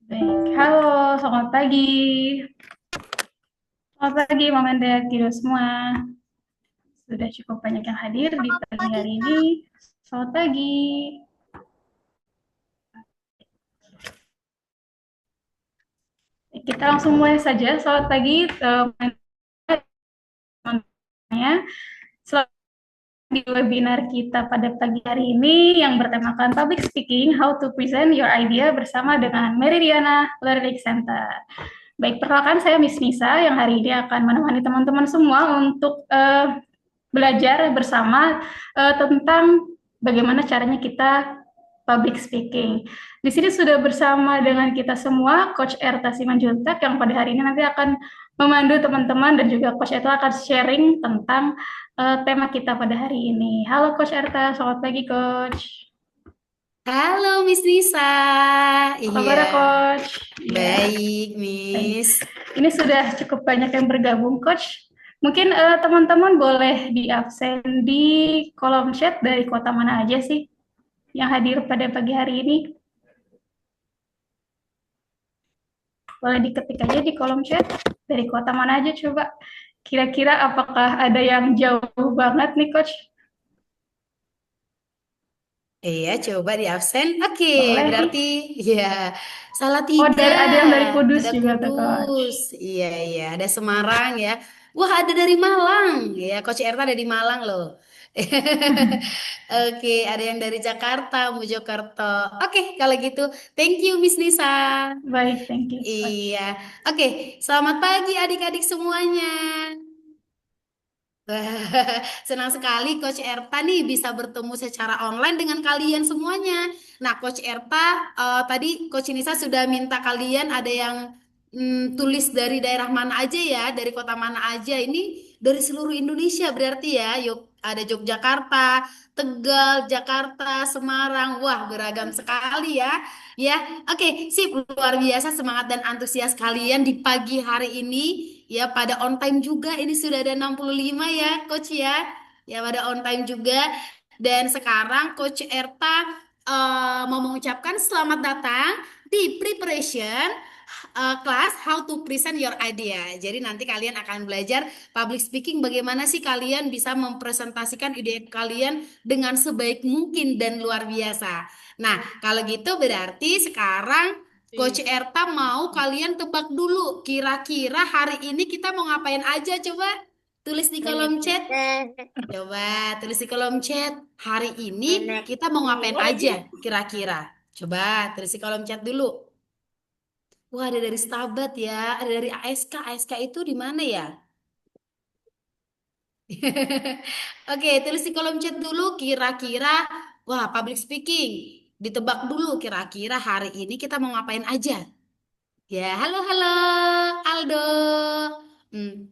Baik, halo, selamat pagi. Selamat pagi, Mama dan Kiddo semua. Sudah cukup banyak yang hadir di Selamat pagi pagi, hari ini. Kak. Selamat pagi. Kita langsung mulai saja. Selamat pagi, teman-temannya. Selamat di webinar kita pada pagi hari ini yang bertemakan Public Speaking, How to Present Your Idea bersama dengan Meridiana Learning Center. Baik, perkenalkan saya Miss Nisa yang hari ini akan menemani teman-teman semua untuk belajar bersama tentang bagaimana caranya kita public speaking. Di sini sudah bersama dengan kita semua Coach Erta Simanjuntak yang pada hari ini nanti akan memandu teman-teman dan juga Coach Erta akan sharing tentang tema kita pada hari ini. Halo Coach Erta, selamat pagi Coach. Halo, Miss Nisa. Apa Iya, kabar Coach? Iya, baik, baik. Miss. Ini sudah cukup banyak yang bergabung Coach. Mungkin teman-teman boleh di absen di kolom chat dari kota mana aja sih yang hadir pada pagi hari ini. Boleh diketik aja di kolom chat dari kota mana aja coba. Kira-kira apakah ada yang jauh banget nih Coach? Iya, coba di absen. Oke, Boleh nih. berarti ya salah Oh, tiga. ada yang dari Kudus Ada juga tuh Coach. Kudus. Iya, iya, ada Semarang ya. Wah, ada dari Malang. Ya, Coach Erta ada di Malang loh. Oke, ada yang dari Jakarta, Mojokerto. Oke, kalau gitu, thank you Miss Nisa. Baik, thank you Iya, Coach. oke. Selamat pagi adik-adik semuanya. Wah, senang sekali Coach Erta nih bisa bertemu secara online dengan kalian semuanya. Nah, Coach Erta, tadi Coach Nisa sudah minta kalian ada yang tulis dari daerah mana aja ya, dari kota mana aja. Ini dari seluruh Indonesia berarti ya. Yuk, ada Yogyakarta, Tegal, Jakarta, Semarang. Wah, beragam sekali ya. Ya, oke, sip. Luar biasa semangat dan antusias kalian di pagi hari ini. Ya, pada on time juga. Ini sudah ada 65 ya, Coach ya. Ya, pada on time juga. Dan sekarang Coach Erta mau mengucapkan selamat datang di preparation class How to Present Your Idea. Jadi nanti kalian akan belajar public speaking bagaimana sih kalian bisa mempresentasikan ide kalian dengan sebaik mungkin dan luar biasa. Nah, kalau gitu berarti sekarang Coach Erta mau kalian tebak dulu kira-kira hari ini kita mau ngapain aja coba tulis di kolom chat. Coba tulis di kolom chat. Hari ini kita mau ngapain aja kira-kira. Coba tulis di kolom chat dulu. Wah, ada dari Stabat ya, ada dari ASK. ASK itu di mana ya? Oke, tulis di kolom chat dulu kira-kira, wah, public speaking. Ditebak dulu kira-kira hari ini kita mau ngapain aja. Ya, halo halo Aldo. Hmm.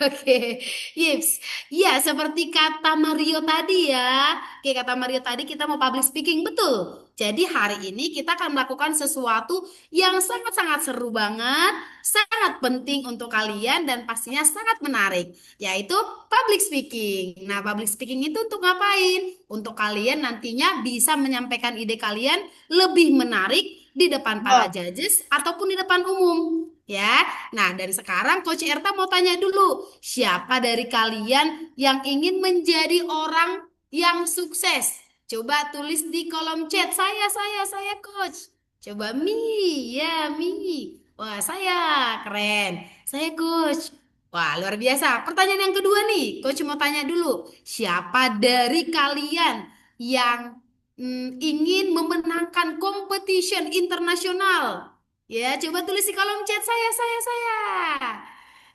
Oke, Yips. Ya, seperti kata Mario tadi ya. Oke, kata Mario tadi kita mau public speaking, betul. Jadi hari ini kita akan melakukan sesuatu yang sangat-sangat seru banget, sangat penting untuk kalian dan pastinya sangat menarik, yaitu public speaking. Nah, public speaking itu untuk ngapain? Untuk kalian nantinya bisa menyampaikan ide kalian lebih menarik di depan para judges ataupun di depan umum ya. Nah, dari sekarang Coach Erta mau tanya dulu, siapa dari kalian yang ingin menjadi orang yang sukses? Coba tulis di kolom chat. Saya Coach. Coba Mi, ya Mi. Wah, saya keren. Saya Coach. Wah, luar biasa. Pertanyaan yang kedua nih, Coach mau tanya dulu, siapa dari kalian yang ingin memenangkan competition internasional? Ya, coba tulis di kolom chat saya.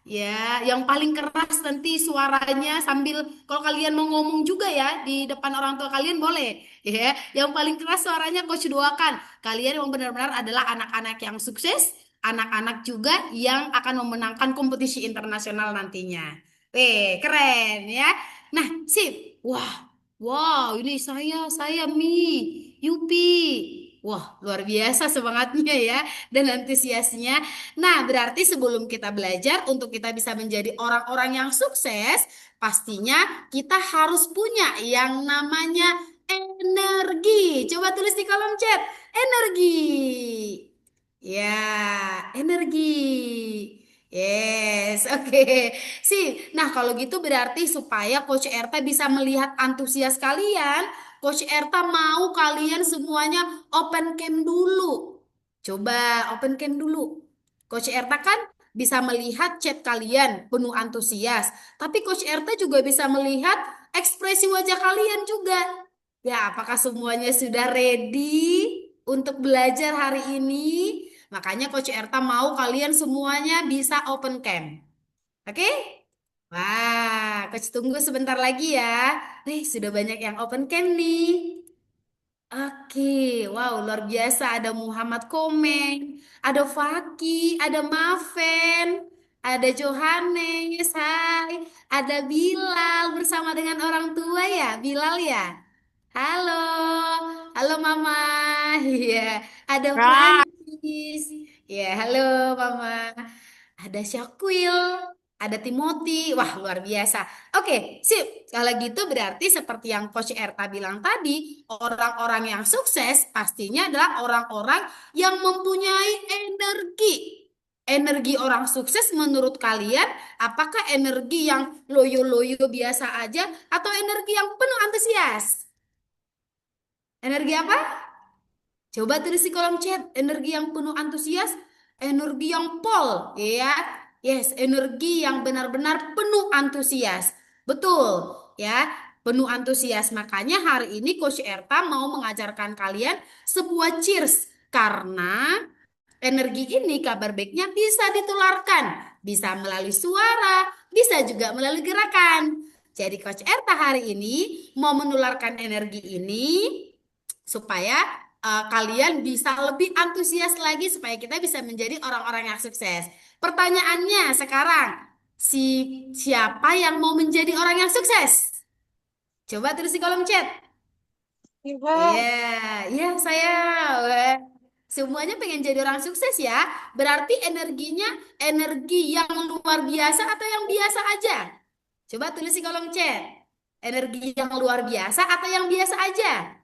Ya, yang paling keras nanti suaranya sambil kalau kalian mau ngomong juga ya di depan orang tua kalian boleh. Ya, yang paling keras suaranya coach doakan. Kalian yang benar-benar adalah anak-anak yang sukses, anak-anak juga yang akan memenangkan kompetisi internasional nantinya. Keren ya. Nah, sip. Wah, wow, ini saya Yupi. Wah, luar biasa semangatnya ya dan antusiasnya. Nah, berarti sebelum kita belajar untuk kita bisa menjadi orang-orang yang sukses, pastinya kita harus punya yang namanya energi. Coba tulis di kolom chat, energi. Ya, energi. Yes, oke. Sih. Nah, kalau gitu berarti supaya Coach Erta bisa melihat antusias kalian, Coach Erta mau kalian semuanya open cam dulu. Coba open cam dulu. Coach Erta kan bisa melihat chat kalian penuh antusias, tapi Coach Erta juga bisa melihat ekspresi wajah kalian juga. Ya, apakah semuanya sudah ready untuk belajar hari ini? Makanya Coach Erta mau kalian semuanya bisa open cam. Oke? Wah, Coach tunggu sebentar lagi ya. Nih, sudah banyak yang open cam nih. Oke, wow, luar biasa. Ada Muhammad Komeng, ada Faki, ada Maven, ada Johannes, hai. Ada Bilal bersama dengan orang tua ya, Bilal ya. Halo, halo Mama. Iya, ada Kak, Prancis. Ya, halo Mama. Ada Syakwil, ada Timothy. Wah, luar biasa. Oke, sip. Kalau gitu berarti seperti yang Coach Erta bilang tadi, orang-orang yang sukses pastinya adalah orang-orang yang mempunyai energi. Energi orang sukses menurut kalian, apakah energi yang loyo-loyo biasa aja atau energi yang penuh antusias? Energi apa? Coba tulis di kolom chat, energi yang penuh antusias, energi yang pol, ya. Yes, energi yang benar-benar penuh antusias. Betul, ya. Penuh antusias. Makanya hari ini Coach Erta mau mengajarkan kalian sebuah cheers karena energi ini kabar baiknya bisa ditularkan, bisa melalui suara, bisa juga melalui gerakan. Jadi Coach Erta hari ini mau menularkan energi ini supaya kalian bisa lebih antusias lagi supaya kita bisa menjadi orang-orang yang sukses. Pertanyaannya sekarang, siapa yang mau menjadi orang yang sukses? Coba tulis di kolom chat. Iya, Ibu. iya saya. Weh. Semuanya pengen jadi orang sukses ya. Berarti energinya energi yang luar biasa atau yang biasa aja? Coba tulis di kolom chat. Energi yang luar biasa atau yang biasa aja?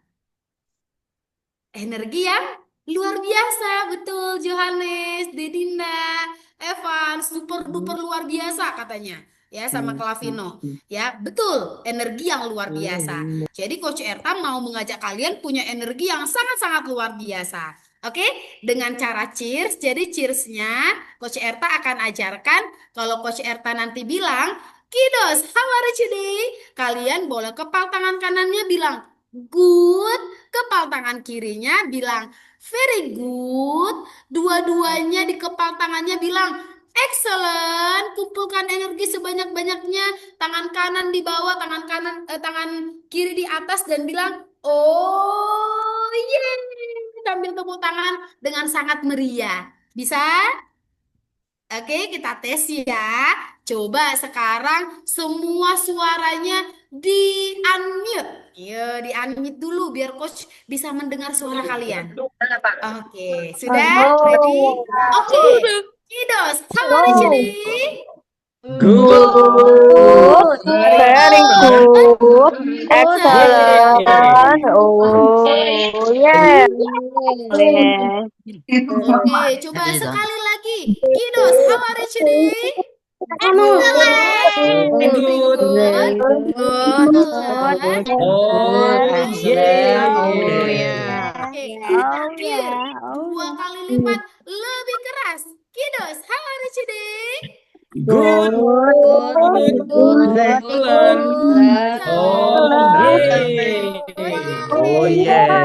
Energi yang luar biasa, betul Johannes, Dedinda, Evan, super duper luar biasa katanya. Ya, sama Clavino. Ya, betul, energi yang luar biasa. Jadi Coach Erta mau mengajak kalian punya energi yang sangat-sangat luar biasa. Oke, dengan cara cheers. Jadi cheersnya Coach Erta akan ajarkan kalau Coach Erta nanti bilang, Kidos, how are you today? Kalian boleh kepal tangan kanannya bilang, good. Kepal tangan kirinya bilang very good. Dua-duanya di kepal tangannya bilang excellent. Kumpulkan energi sebanyak-banyaknya. Tangan kanan di bawah, tangan kiri di atas dan bilang oh yeah. Sambil tepuk tangan dengan sangat meriah. Bisa? Oke, kita tes ya. Coba sekarang semua suaranya di-unmute. Yo, di-unmute dulu biar coach bisa mendengar suara kalian. Oke, sudah ready? Halo. Oke. Kidos, how are you Halo. today? Good. Good. Very Very good. good. Good. Excellent. Oh, yeah. Yeah. Oke, coba sekali lagi. Kidos, how are you today? Good. Excellent. Very good. Good. Good. Oh, Excellent. Oke, Oh yeah. yeah. oke. Yang Oh terakhir, yeah. Oh dua yeah. kali lipat lebih keras. Kidos, how are you today? Good, Good. good, Good. excellent. Excellent. Oh, Wow. yeah. Wow. Oh, yeah.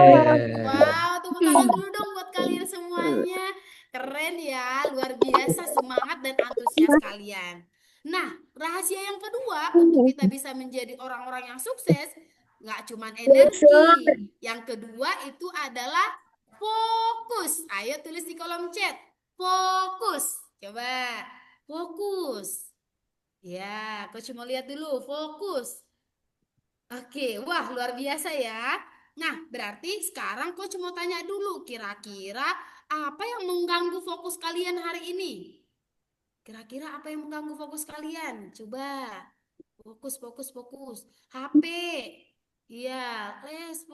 Wow, tepuk tangan dulu dong buat kalian semuanya. Keren ya, luar biasa semangat dan antusias kalian. Nah, rahasia yang kedua untuk kita bisa menjadi orang-orang yang sukses, nggak cuman energi. Yang kedua itu adalah fokus. Ayo tulis di kolom chat. Fokus. Coba, fokus. Ya, coach mau lihat dulu, fokus. Oke, wah luar biasa ya. Nah, berarti sekarang coach mau tanya dulu, kira-kira apa yang mengganggu fokus kalian hari ini? Kira-kira apa yang mengganggu fokus kalian? Coba. Fokus, fokus, fokus. HP. Iya, les,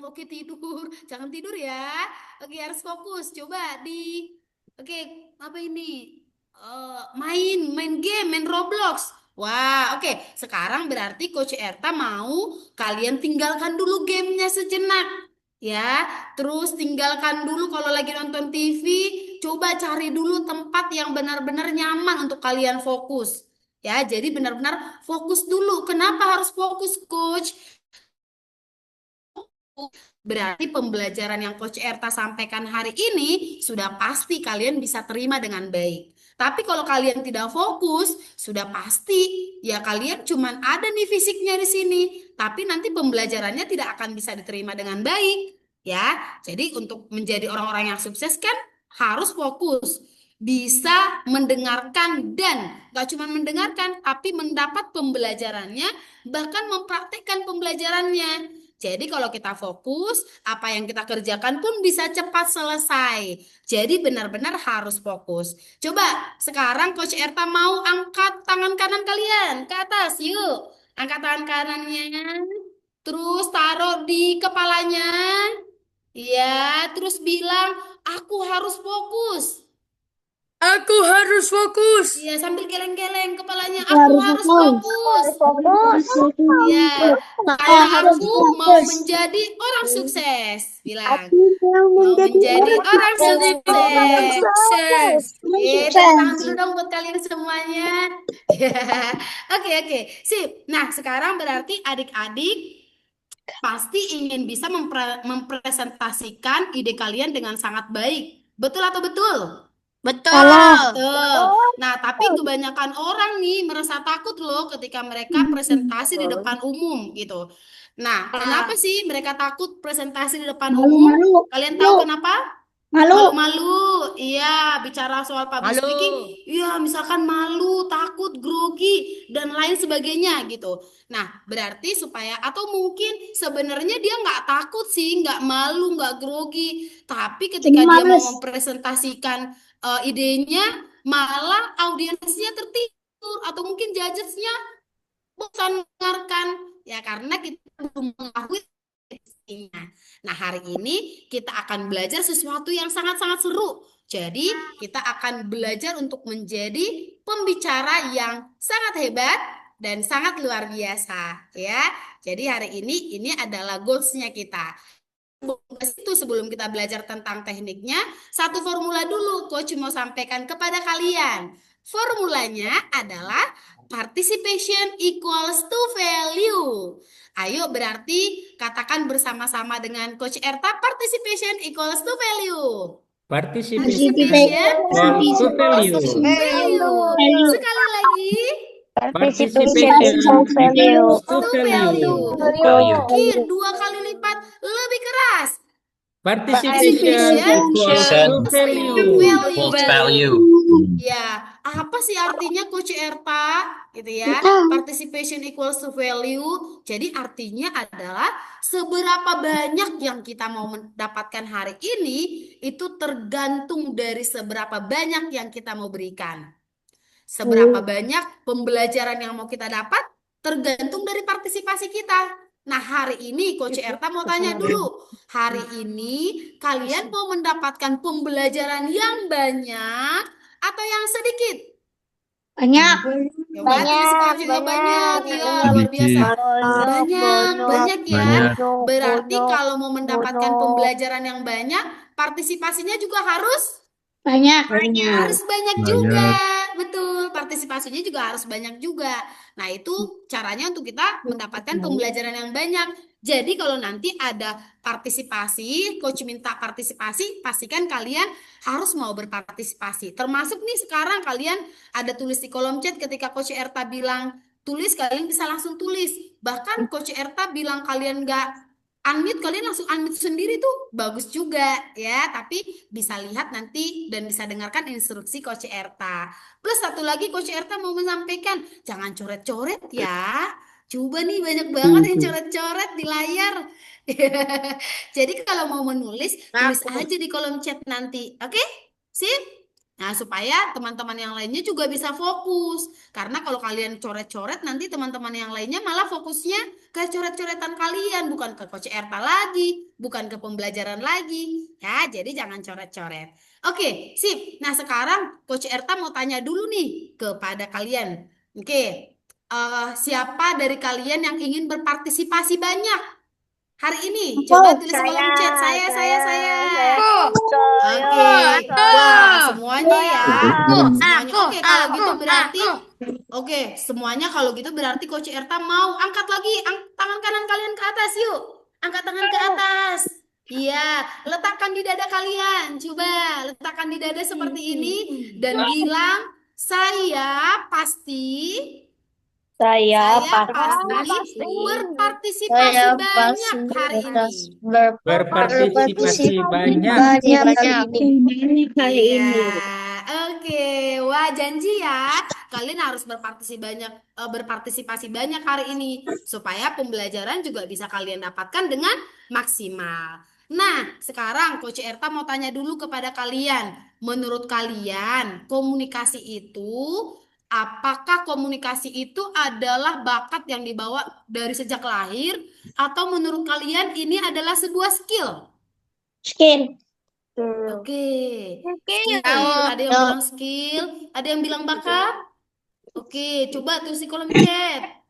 Oke, tidur. Jangan tidur ya. Oke, harus fokus. Coba Oke, apa ini? Main game, main Roblox. Wah, oke. Sekarang berarti Coach Erta mau kalian tinggalkan dulu gamenya sejenak. Ya, terus tinggalkan dulu kalau lagi nonton TV, coba cari dulu tempat yang benar-benar nyaman untuk kalian fokus. Ya, jadi benar-benar fokus dulu. Kenapa harus fokus, Coach? Berarti pembelajaran yang Coach Erta sampaikan hari ini sudah pasti kalian bisa terima dengan baik. Tapi kalau kalian tidak fokus, sudah pasti ya kalian cuman ada nih fisiknya di sini, tapi nanti pembelajarannya tidak akan bisa diterima dengan baik. Ya, jadi untuk menjadi orang-orang yang sukses kan harus fokus, bisa mendengarkan dan gak cuma mendengarkan, tapi mendapat pembelajarannya, bahkan mempraktekkan pembelajarannya. Jadi kalau kita fokus, apa yang kita kerjakan pun bisa cepat selesai. Jadi benar-benar harus fokus. Coba sekarang Coach Erta mau angkat tangan kanan kalian ke atas, yuk. Angkat tangan kanannya, terus taruh di kepalanya. Ya, terus bilang, aku harus fokus. Aku harus fokus. Iya, sambil geleng-geleng kepalanya, aku harus fokus. Fokus. Iya, kayak aku mau menjadi orang sukses. Bilang, mau menjadi orang sukses. Sukses. Tepuk tangan dulu dong buat kalian semuanya. Oke, oke, sip. Nah, sekarang berarti adik-adik pasti ingin bisa mempresentasikan ide kalian dengan sangat baik. Betul atau betul? Betul. Betul. Nah, tapi kebanyakan orang nih merasa takut loh ketika mereka presentasi di depan umum gitu. Nah, kenapa sih mereka takut presentasi di depan umum? Kalian tahu kenapa? Malu-malu. Iya, bicara soal public Malu. speaking, iya, misalkan malu, takut, grogi, dan lain sebagainya gitu. Nah, berarti supaya atau mungkin sebenarnya dia nggak takut sih, nggak malu, nggak grogi, tapi ketika dia mau mempresentasikan idenya, malah audiensnya tertidur atau mungkin judgesnya bosan mendengarkan ya karena kita belum mengetahui isinya. Nah, hari ini kita akan belajar sesuatu yang sangat-sangat seru. Jadi, kita akan belajar untuk menjadi pembicara yang sangat hebat dan sangat luar biasa, ya. Jadi, hari ini adalah goals-nya kita. Sebelum kita belajar tentang tekniknya, satu formula dulu Coach mau sampaikan kepada kalian. Formulanya adalah participation equals to value. Ayo berarti katakan bersama-sama dengan Coach Erta, participation equals to value. Participation Participation to value. value. Sekali lagi. Participation equals value. To value. Oke, 2 kali lipat lebih keras. Participation equals to value. Ya, apa sih artinya Coach Erta? Gitu ya. Participation equals to value. Jadi artinya adalah seberapa banyak yang kita mau mendapatkan hari ini itu tergantung dari seberapa banyak yang kita mau berikan. Seberapa banyak pembelajaran yang mau kita dapat tergantung dari partisipasi kita. Nah, hari ini Coach Erta mau tanya dulu. Hari ini kalian mau mendapatkan pembelajaran yang banyak atau yang sedikit? Banyak. Yang banyak, juga banyak. Ya, luar biasa. Banyak ya. Berarti kalau mau mendapatkan pembelajaran yang banyak, partisipasinya juga harus Banyak. harus banyak juga. Betul, partisipasinya juga harus banyak juga. Nah, itu caranya untuk kita mendapatkan pembelajaran yang banyak. Jadi kalau nanti ada partisipasi, Coach minta partisipasi, pastikan kalian harus mau berpartisipasi. Termasuk nih sekarang kalian ada tulis di kolom chat ketika Coach Erta bilang tulis, kalian bisa langsung tulis. Bahkan Coach Erta bilang kalian nggak unmute, kalian langsung unmute sendiri tuh bagus juga ya, tapi bisa lihat nanti dan bisa dengarkan instruksi Coach Erta. Plus satu lagi Coach Erta mau menyampaikan, jangan coret-coret ya. Coba nih banyak banget yang coret-coret di layar. Jadi kalau mau menulis, tulis aja di kolom chat nanti. Oke? Sip? Nah, supaya teman-teman yang lainnya juga bisa fokus. Karena kalau kalian coret-coret, nanti teman-teman yang lainnya malah fokusnya ke coret-coretan kalian, bukan ke Coach Erta lagi, bukan ke pembelajaran lagi. Ya, jadi jangan coret-coret. Oke, sip. Nah, sekarang Coach Erta mau tanya dulu nih kepada kalian. Oke, siapa dari kalian yang ingin berpartisipasi banyak hari ini? Coba tulis di kolom chat. Saya. Oke, wah semuanya ya. Semuanya. Oke, kalau gitu berarti, oke, semuanya kalau gitu berarti Coach Erta mau angkat lagi tangan kanan kalian ke atas yuk. Angkat tangan ke atas. Iya, letakkan di dada kalian. Coba letakkan di dada seperti ini dan bilang saya pasti Saya pasti berpartisipasi banyak hari ini. Berpartisipasi banyak. Iya, oke. Wah, janji ya. Kalian harus berpartisipasi banyak hari ini supaya pembelajaran juga bisa kalian dapatkan dengan maksimal. Nah, sekarang Coach Erta mau tanya dulu kepada kalian. Menurut kalian, apakah komunikasi itu adalah bakat yang dibawa dari sejak lahir atau menurut kalian ini adalah sebuah skill? Skin. Oke, skill. Ada yang bilang skill, ada yang bilang bakat. Oke, coba tulis di kolom chat.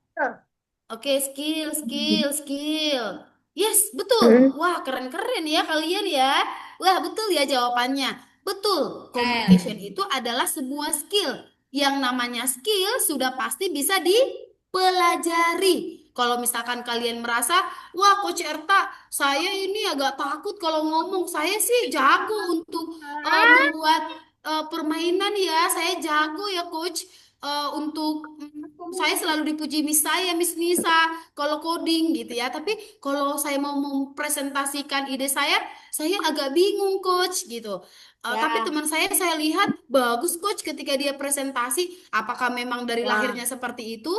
Oke, skill. Yes, betul. Wah, keren-keren ya kalian ya. Wah, betul ya jawabannya. Betul, communication itu adalah sebuah skill. Yang namanya skill sudah pasti bisa dipelajari. Kalau misalkan kalian merasa, wah Coach Erta, saya ini agak takut kalau ngomong. Saya sih jago untuk membuat permainan ya. Saya jago ya Coach. Untuk saya selalu dipuji Miss Nisa kalau coding gitu ya. Tapi kalau saya mau mempresentasikan ide saya agak bingung Coach gitu. Tapi teman saya lihat bagus Coach ketika dia presentasi. Apakah memang dari lahirnya seperti itu?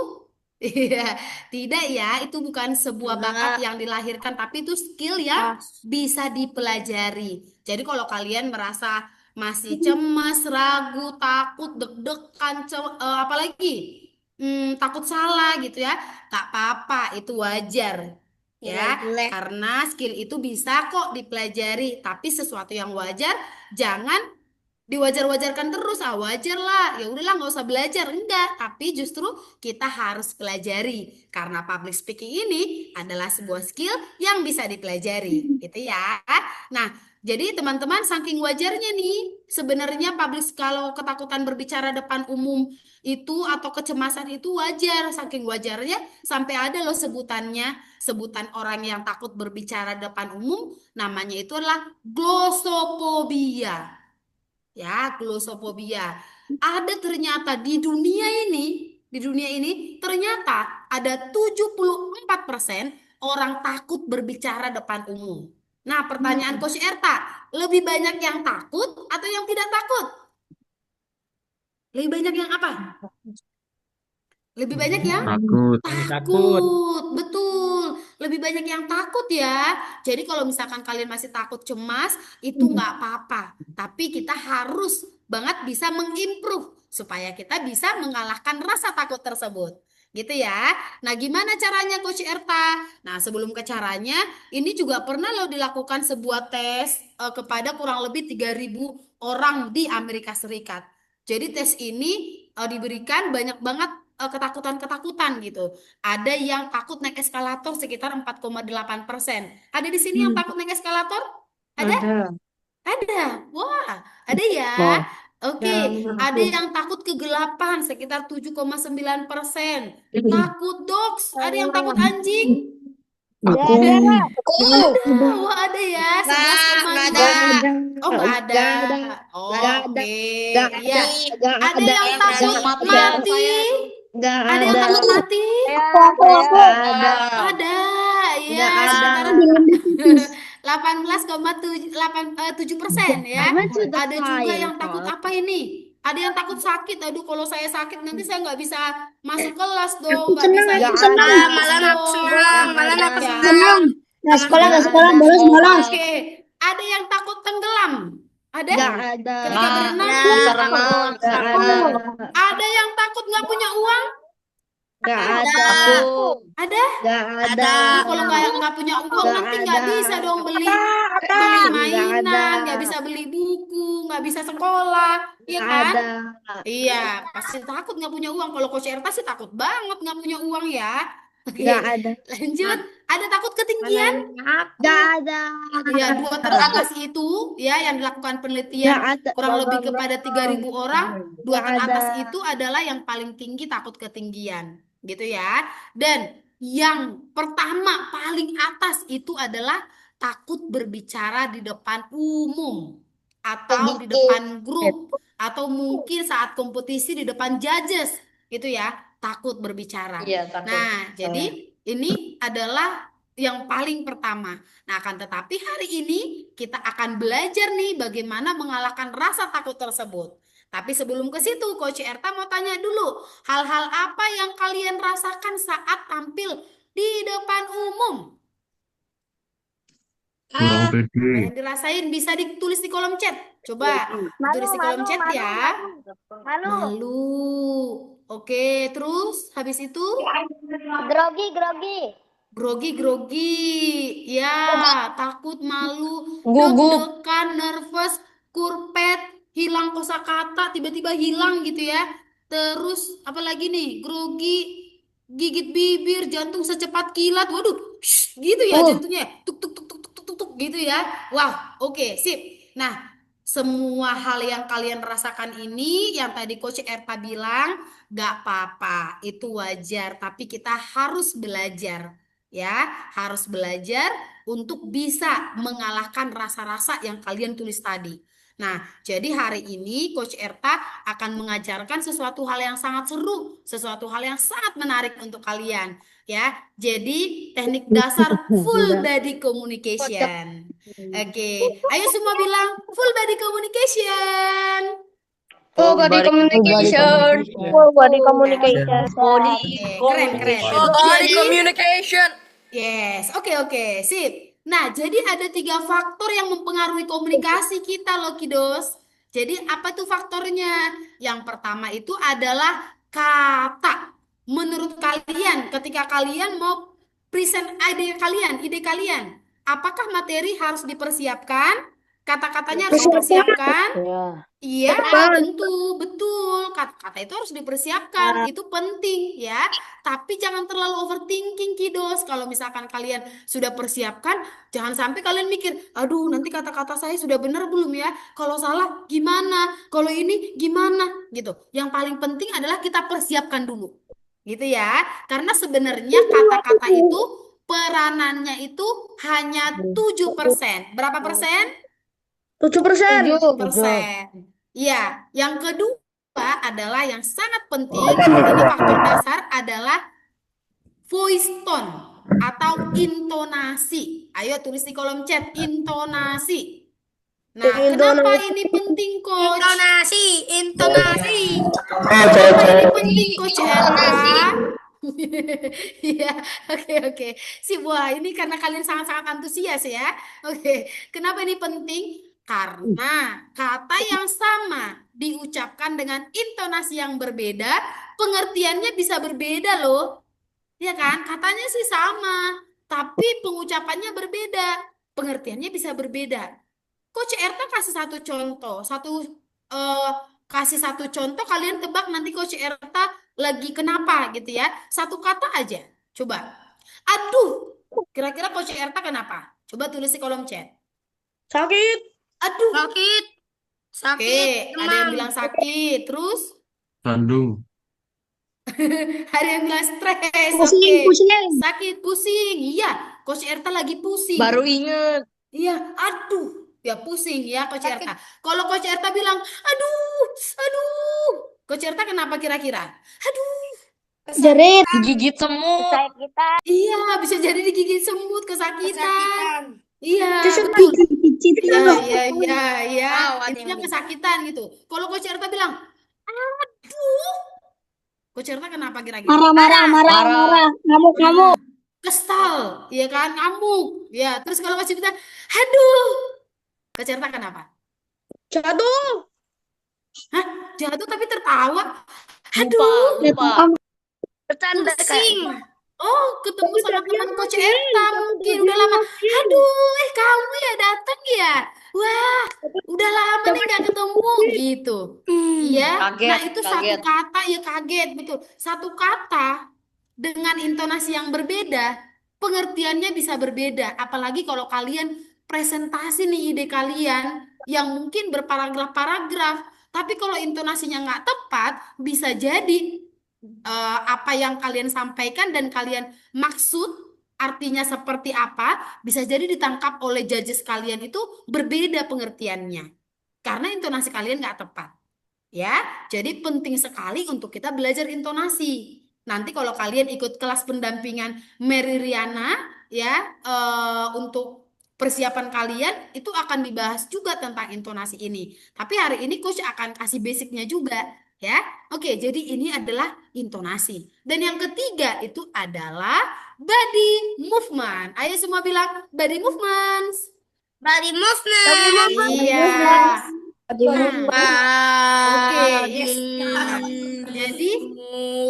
Iya, tidak ya. Itu bukan sebuah bakat yang dilahirkan, tapi itu skill yang bisa dipelajari. Jadi kalau kalian merasa masih cemas, ragu, takut, deg-degan, apalagi takut salah gitu ya, tak apa-apa, itu wajar ya, karena skill itu bisa kok dipelajari, tapi sesuatu yang wajar jangan diwajar-wajarkan terus. Wajar lah, ya udahlah nggak usah belajar, enggak, tapi justru kita harus pelajari karena public speaking ini adalah sebuah skill yang bisa dipelajari gitu ya. Nah, jadi teman-teman, saking wajarnya nih sebenarnya kalau ketakutan berbicara depan umum itu atau kecemasan itu wajar, saking wajarnya sampai ada loh sebutan orang yang takut berbicara depan umum, namanya itu adalah glossophobia. Ya, glossophobia. Ada ternyata di dunia ini ternyata ada 74% orang takut berbicara depan umum. Nah, pertanyaan Coach Erta, lebih banyak yang takut atau yang tidak takut? Lebih banyak yang apa? Lebih banyak yang Takut. takut, betul. Lebih banyak yang takut ya. Jadi kalau misalkan kalian masih takut, cemas, itu nggak apa-apa. Tapi kita harus banget bisa mengimprove supaya kita bisa mengalahkan rasa takut tersebut. Gitu ya. Nah, gimana caranya Coach Erta? Nah, sebelum ke caranya, ini juga pernah loh dilakukan sebuah tes kepada kurang lebih 3.000 orang di Amerika Serikat. Jadi tes ini diberikan banyak banget ketakutan-ketakutan gitu. Ada yang takut naik eskalator sekitar 4,8%. Ada di sini yang takut naik eskalator? Ada? Ada. Wah, ada ya. Oke, ada yang takut kegelapan sekitar 7,9%. Takut dogs, ada yang takut anjing? Ada. Wah, ada ya. 11,2. Oh, nggak ada. Oke. Ya. Ada yang takut mati? Ada yang takut mati? Ada. Ya, sekitar 18,7% ya. Ada juga yang takut apa ini? Ada yang takut sakit. Aduh, kalau saya sakit nanti saya nggak bisa masuk kelas dong, nggak bisa ikut kelas dong. Nggak sekolah, bolos. Oke, ada yang takut tenggelam. Ada? Nggak ada. Ketika berenang, Nggak ada. ada yang takut nggak punya uang? Nggak ada. Ada? Nggak ada. Kalau nggak punya uang Nggak nanti nggak ada. bisa dong beli Nggak mainan, ada. nggak bisa beli buku, nggak bisa sekolah, iya Nggak kan? ada. Iya, pasti takut nggak punya uang. Kalau Coach Erta sih takut banget nggak punya uang ya. Oke, Nggak ada. lanjut. Ada takut ketinggian? Nggak ada. Ya, dua teratas itu ya yang dilakukan Nggak penelitian ada. kurang lebih kepada 3.000 orang. Dua Nggak teratas ada. itu adalah yang paling tinggi takut ketinggian, gitu ya. Dan yang pertama paling atas itu adalah takut berbicara di depan umum atau di depan grup atau mungkin saat kompetisi di depan judges, gitu ya. Takut berbicara. Iya, takut. Nah, jadi ini adalah yang paling pertama. Nah, akan tetapi hari ini kita akan belajar nih bagaimana mengalahkan rasa takut tersebut. Tapi sebelum ke situ, Coach Erta mau tanya dulu, hal-hal apa yang kalian rasakan saat tampil di depan umum? Kurang Apa pede. yang dirasain bisa ditulis di kolom chat. Coba tulis di kolom chat ya. Malu. Oke, terus habis itu grogi, ya, takut, malu, deg-degan, nervous, kurpet, hilang kosakata, tiba-tiba hilang gitu ya. Terus apa lagi nih? Grogi, gigit bibir, jantung secepat kilat. Waduh, gitu ya jantungnya. Tuk tuk tuk tuk tuk tuk tuk tuk, gitu ya. Wah, oke, sip. Nah, semua hal yang kalian rasakan ini, yang tadi Coach Erta bilang, gak apa-apa, itu wajar. Tapi kita harus belajar, ya, harus belajar untuk bisa mengalahkan rasa-rasa yang kalian tulis tadi. Nah, jadi hari ini Coach Erta akan mengajarkan sesuatu hal yang sangat seru, sesuatu hal yang sangat menarik untuk kalian, ya. Jadi teknik dasar full body communication. Oke, ayo semua bilang full body communication. Full body communication. Full body communication. Oke, keren, keren. Body Jadi, communication. yes, oke, sip. Nah, jadi ada 3 faktor yang mempengaruhi komunikasi kita loh, Kidos. Jadi apa tuh faktornya? Yang pertama itu adalah kata. Menurut kalian, ketika kalian mau present ide kalian, apakah materi harus dipersiapkan? Kata-katanya harus dipersiapkan? Iya, tentu, betul. Kata-kata itu harus dipersiapkan, itu penting ya. Tapi jangan terlalu overthinking, Kidos. Kalau misalkan kalian sudah persiapkan, jangan sampai kalian mikir, aduh nanti kata-kata saya sudah benar belum ya? Kalau salah gimana? Kalau ini gimana? Gitu. Yang paling penting adalah kita persiapkan dulu. Gitu ya. Karena sebenarnya kata-kata itu peranannya itu hanya 7%. Berapa persen? 7%. 7%. Iya, yang kedua adalah yang sangat penting, ini faktor dasar adalah voice tone atau intonasi. Ayo tulis di kolom chat, intonasi. Nah, kenapa ini penting, Coach? Intonasi. Kenapa ini penting, Coach Erta? Iya, oke. Wah, ini karena kalian sangat-sangat antusias ya. Oke, kenapa ini penting? Karena kata yang sama diucapkan dengan intonasi yang berbeda, pengertiannya bisa berbeda loh. Ya kan? Katanya sih sama, tapi pengucapannya berbeda, pengertiannya bisa berbeda. Coach Erta kasih satu contoh, kasih satu contoh, kalian tebak nanti Coach Erta lagi kenapa gitu ya. Satu kata aja. Coba. Aduh. Kira-kira Coach Erta kenapa? Coba tulis di kolom chat. Sakit. Aduh. Sakit. Oke, ada yang bilang sakit. Terus Sandung. ada yang bilang stres. Pusing, Oke. pusing. Sakit, pusing. Iya, Coach Erta lagi pusing. Baru inget. Iya, aduh. Ya pusing ya Coach Erta. Kalau Coach Erta bilang, aduh. Coach Erta kenapa kira-kira? Aduh. Jerit. Gigit semut. Iya, bisa jadi digigit semut, kesakitan. Iya, Terus betul. dicicit. Iya. Intinya kesakitan gitu. Kalau Coach Erta bilang, aduh. Coach Erta kenapa kira-kira? Marah. Ngamuk. Kesal, ya kan? Ngamuk. Ya, terus kalau Coach Erta, aduh. Coach Erta kenapa? Jatuh. Hah? Jatuh tapi tertawa. Lupa, Aduh, lupa. Bercanda pusing. kayaknya. Oh, ketemu sama teman Coach Erta mungkin udah lama. Aduh, kamu ya datang ya? Wah, udah lama nih nggak ketemu gitu. Iya. Nah, Kaget, itu satu kaget. kata ya kaget, betul. Satu kata dengan intonasi yang berbeda, pengertiannya bisa berbeda. Apalagi kalau kalian presentasi nih ide kalian yang mungkin berparagraf-paragraf, tapi kalau intonasinya nggak tepat, bisa jadi apa yang kalian sampaikan dan kalian maksud artinya seperti apa, bisa jadi ditangkap oleh judges kalian itu berbeda pengertiannya karena intonasi kalian nggak tepat. Ya, jadi penting sekali untuk kita belajar intonasi. Nanti kalau kalian ikut kelas pendampingan Mary Riana, ya, untuk persiapan kalian itu akan dibahas juga tentang intonasi ini. Tapi hari ini coach akan kasih basicnya juga, ya. Oke, jadi ini adalah intonasi. Dan yang ketiga itu adalah body movement. Ayo semua bilang body movements. Body movement. Iya. Body Nah, movement. oke, yes. Nah, jadi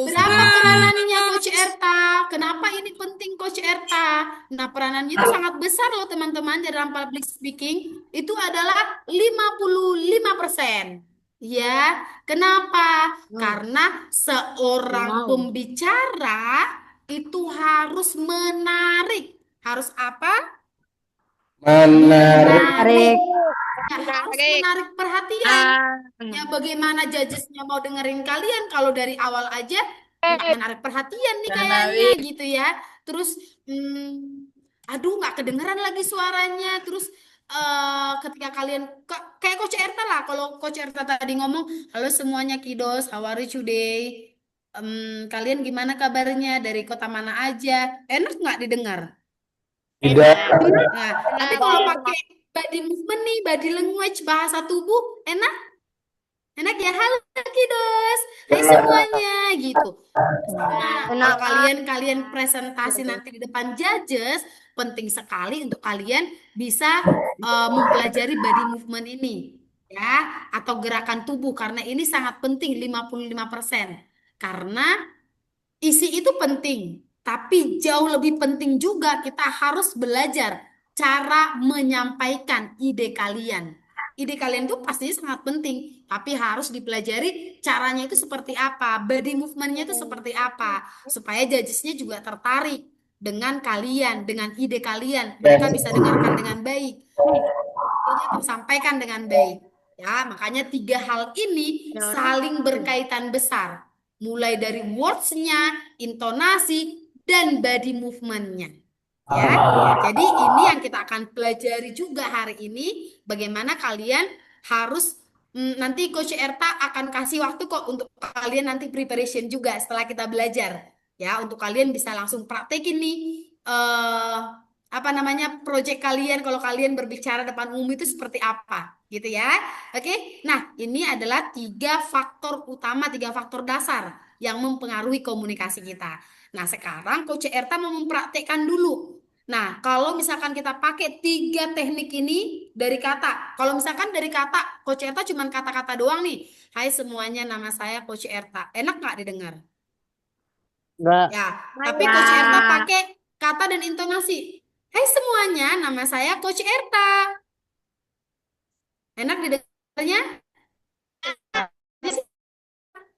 berapa peranannya Coach Erta? Kenapa ini penting Coach Erta? Nah, peranannya itu sangat besar loh teman-teman dalam public speaking. Itu adalah 55%. Ya, kenapa? Karena seorang pembicara itu harus menarik. Harus apa? Menarik. Ya, harus menarik perhatian. Ya, bagaimana judgesnya mau dengerin kalian kalau dari awal aja nggak menarik perhatian nih kayaknya gitu ya. Terus, aduh nggak kedengeran lagi suaranya. Terus ketika kalian kayak Coach Erta lah, kalau Coach Erta tadi ngomong, halo semuanya kiddos, how are you today? Kalian gimana kabarnya? Dari kota mana aja? Enak nggak didengar? Nah, tapi kalau pakai body movement nih, body language, bahasa tubuh, enak? Enak ya, halo kiddos, hai semuanya, gitu. Nah, kalau kalian presentasi nanti di depan judges, penting sekali untuk kalian bisa mempelajari body movement ini, ya, atau gerakan tubuh, karena ini sangat penting, 55%. Karena isi itu penting, tapi jauh lebih penting juga kita harus belajar cara menyampaikan ide kalian. Ide kalian itu pastinya sangat penting, tapi harus dipelajari caranya itu seperti apa, body movementnya itu seperti apa, supaya judgesnya juga tertarik dengan kalian, dengan ide kalian. Mereka bisa dengarkan dengan baik, idenya tersampaikan dengan baik. Ya, makanya tiga hal ini saling berkaitan besar, mulai dari words-nya, intonasi, dan body movement-nya. Ya, jadi ini yang kita akan pelajari juga hari ini, bagaimana kalian harus nanti Coach Erta akan kasih waktu kok untuk kalian nanti preparation juga setelah kita belajar. Ya, untuk kalian bisa langsung praktekin nih apa namanya project kalian kalau kalian berbicara depan umum itu seperti apa, gitu ya. Oke, nah ini adalah tiga faktor utama, tiga faktor dasar yang mempengaruhi komunikasi kita. Nah, sekarang Coach Erta mau mempraktekkan dulu. Nah, kalau misalkan kita pakai tiga teknik ini dari kata, kalau misalkan dari kata, Coach Erta cuma kata-kata doang nih. Hai semuanya, nama saya Coach Erta. Enak nggak didengar? Enggak. Ya, tapi Coach Erta pakai kata dan intonasi. Hai semuanya, nama saya Coach Erta. Enak didengarnya?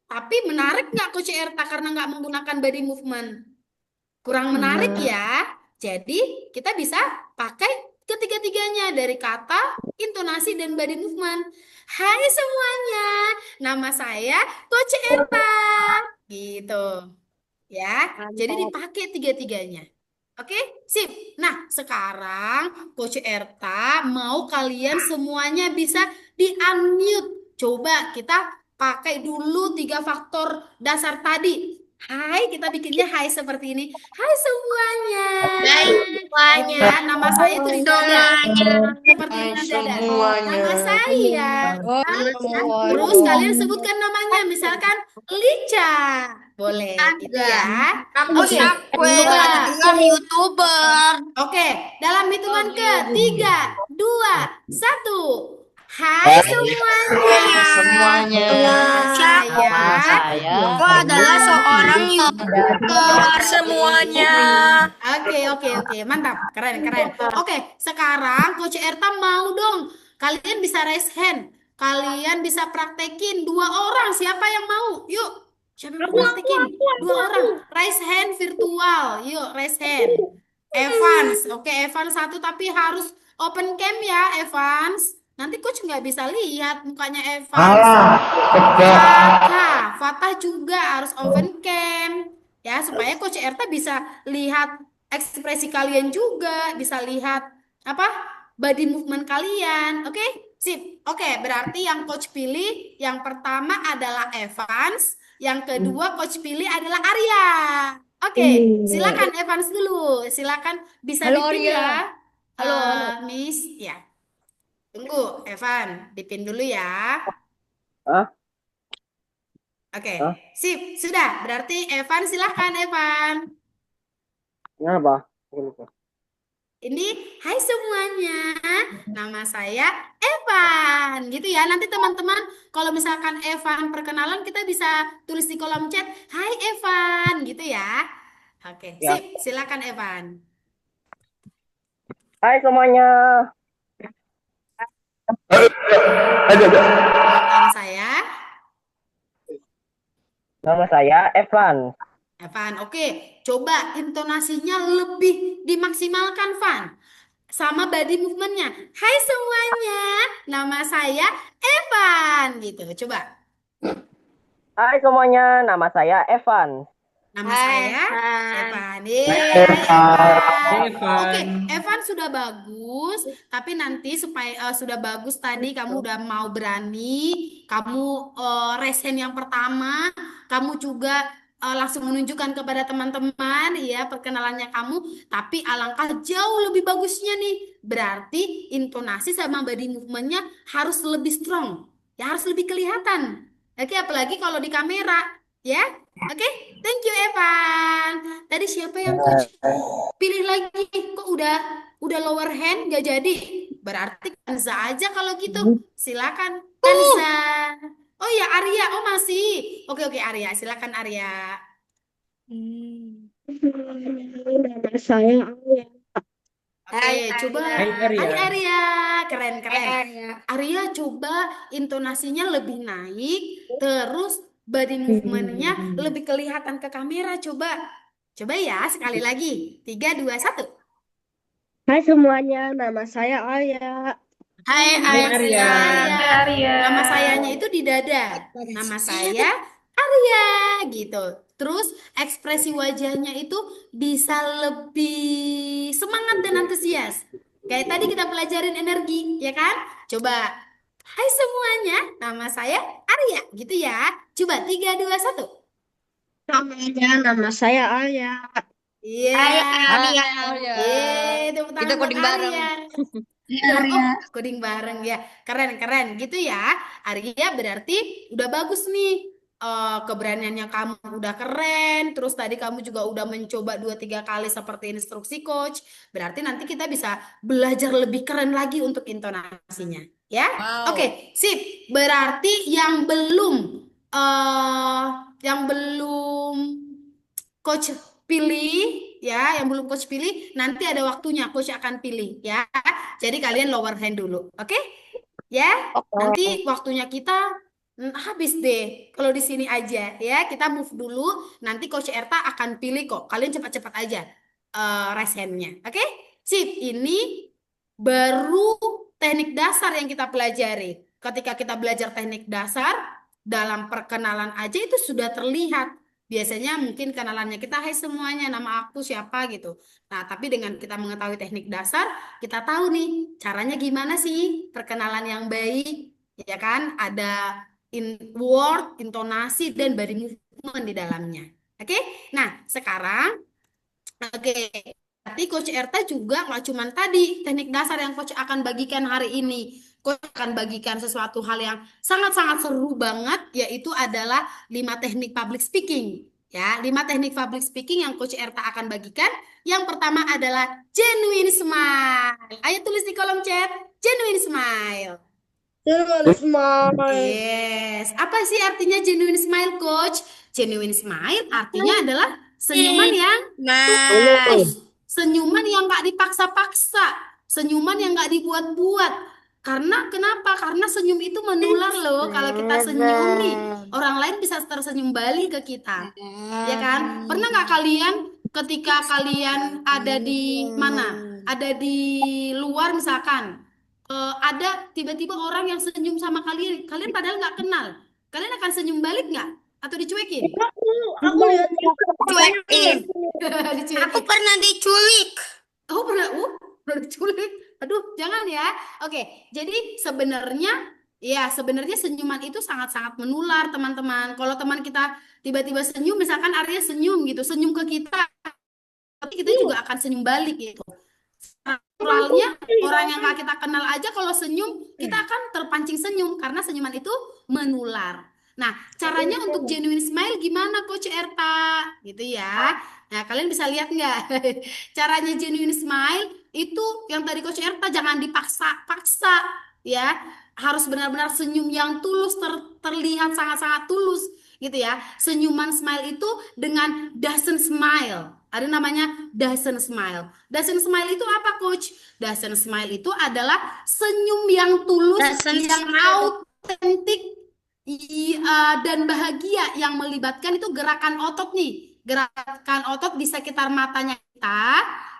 Tapi menarik nggak Coach Erta karena nggak menggunakan body movement? Kurang menarik ya. Jadi kita bisa pakai ketiga-tiganya dari kata, intonasi, dan body movement. Hai semuanya, nama saya Coach Erta. Gitu. Ya, jadi dipakai tiga-tiganya. Oke, sip. Nah, sekarang Coach Erta mau kalian semuanya bisa di-unmute. Coba kita pakai dulu tiga faktor dasar tadi. Hai, kita bikinnya hai seperti ini. Hai semuanya. Hai semuanya. Ya, nama saya itu di dada. Seperti ini di dada. Nama saya. Terus kalian sebutkan namanya, misalkan Lica. Boleh, gitu ya. Aku Oke, dengar YouTuber. Oke, dalam hitungan ke 3, 2, 1. Hai semuanya. semuanya. Nama saya Aku adalah seorang YouTuber. Semuanya. Oke, mantap, keren. Oke, sekarang Coach Erta mau dong, kalian bisa raise hand, kalian bisa praktekin 2 orang, siapa yang mau? Yuk, siapa yang mau praktekin? 2 orang, raise hand virtual, yuk raise hand. Evans, oke Evans satu tapi harus open cam ya Evans. Nanti coach nggak bisa lihat mukanya Evans. Fatah juga harus open cam ya supaya Coach Erta bisa lihat ekspresi kalian juga, bisa lihat apa body movement kalian. Oke, sip. Oke, berarti yang Coach pilih yang pertama adalah Evans, yang kedua Coach pilih adalah Arya. Oke, silakan Evans dulu. Silakan bisa Halo, dipin Arya. ya. Halo. Miss, ya. Tunggu, Evan, dipin dulu ya. Hah? Oke, Hah? sip, sudah. Berarti Evan, silahkan Evan. Kenapa? Ini, hai semuanya, nama saya Evan, gitu ya. Nanti teman-teman, kalau misalkan Evan perkenalan, kita bisa tulis di kolom chat, hai Evan, gitu ya. Oke, Ya. sip, silakan Evan. Hai semuanya. Nama saya Nama saya Evan. Evan. Oke, coba intonasinya lebih dimaksimalkan, Van. Sama body movementnya. Hai semuanya, nama saya Evan. Gitu, coba. Hai semuanya, nama saya Evan. Nama Hai, saya Evan. Evan. Yeay, Evan. Evan. Oke, Evan sudah bagus, tapi nanti supaya sudah bagus tadi kamu udah mau berani, kamu raise hand yang pertama, kamu juga langsung menunjukkan kepada teman-teman ya perkenalannya kamu, tapi alangkah jauh lebih bagusnya nih. Berarti intonasi sama body movementnya harus lebih strong, ya harus lebih kelihatan. Oke, apalagi kalau di kamera, ya. Oke, thank you Evan. Tadi siapa yang coach pilih lagi? Kok udah lower hand nggak jadi? Berarti Kanza aja kalau gitu. Silakan Kanza. Oh ya Arya, oh masih. Oke Arya, silakan Arya. Nama saya Arya. Oke, coba. Hai Arya. Hai Arya, keren. Arya. Arya coba intonasinya lebih naik, terus body movementnya lebih kelihatan ke kamera. Coba ya sekali lagi. 3, 2, 1. Hai semuanya, nama saya Arya. Hai Hai Arya. Arya. Nama sayanya itu di dada. Nama saya Arya gitu. Terus ekspresi wajahnya itu bisa lebih semangat dan antusias. Kayak tadi kita pelajarin energi, ya kan? Coba. Hai semuanya, nama saya Arya gitu ya. Coba 3, 2, 1. Nama saya Arya. Iya. Hai Arya. Tepuk tangan Kita buat coding bareng. Arya. Oh, coding bareng ya. Keren gitu ya. Arya berarti udah bagus nih. Keberaniannya kamu udah keren. Terus tadi kamu juga udah mencoba 2-3 kali seperti instruksi coach. Berarti nanti kita bisa belajar lebih keren lagi untuk intonasinya. Ya. Wow. Oke, sip. Berarti yang belum coach pilih ya, yang belum coach pilih nanti ada waktunya coach akan pilih ya. Jadi kalian lower hand dulu, oke? Ya, nanti waktunya kita habis deh. Kalau di sini aja ya, kita move dulu. Nanti coach Erta akan pilih kok. Kalian cepat-cepat aja raise hand-nya, oke? Sip, ini baru teknik dasar yang kita pelajari. Ketika kita belajar teknik dasar, dalam perkenalan aja itu sudah terlihat. Biasanya mungkin kenalannya kita, hai semuanya, nama aku siapa gitu. Nah, tapi dengan kita mengetahui teknik dasar, kita tahu nih caranya gimana sih perkenalan yang baik, ya kan? Ada word, intonasi, dan body movement di dalamnya. Oke? Nah, sekarang, oke. Berarti Coach Erta juga nggak cuma tadi teknik dasar yang Coach akan bagikan hari ini. Coach akan bagikan sesuatu hal yang sangat-sangat seru banget, yaitu adalah 5 teknik public speaking. Ya, 5 teknik public speaking yang Coach Erta akan bagikan. Yang pertama adalah genuine smile. Ayo tulis di kolom chat, genuine smile. Genuine smile. Yes. Apa sih artinya genuine smile, Coach? Genuine smile artinya adalah senyuman yang tulus, senyuman yang nggak dipaksa-paksa, senyuman yang nggak dibuat-buat. Karena kenapa? Karena senyum itu menular loh. Kalau kita senyum nih, orang lain bisa tersenyum balik ke kita. Ya kan? Pernah nggak kalian ketika kalian ada di mana? Ada di luar misalkan, ada tiba-tiba orang yang senyum sama kalian, kalian padahal nggak kenal. Kalian akan senyum balik nggak? Atau dicuekin? Aku lihat Cuekin. Aku Dicuekin. pernah diculik. Oh pernah diculik. Aduh, jangan ya. Oke, jadi sebenarnya senyuman itu sangat-sangat menular, teman-teman. Kalau teman kita tiba-tiba senyum, misalkan Arya senyum gitu, senyum ke kita, tapi kita juga akan senyum balik gitu. Naturalnya orang yang gak kita kenal aja kalau senyum, kita akan terpancing senyum karena senyuman itu menular. Nah, caranya untuk genuine smile gimana Coach Erta? Gitu ya. Nah, kalian bisa lihat nggak? Caranya genuine smile itu yang tadi Coach Erta jangan dipaksa-paksa ya. Harus benar-benar senyum yang tulus, terlihat sangat-sangat tulus gitu ya. Senyuman smile itu dengan doesn't smile. Ada namanya doesn't smile. Doesn't smile itu apa, Coach? Doesn't smile itu adalah senyum yang tulus, Doesn't yang smile. autentik, dan bahagia yang melibatkan itu gerakan otot nih. Gerakan otot di sekitar matanya kita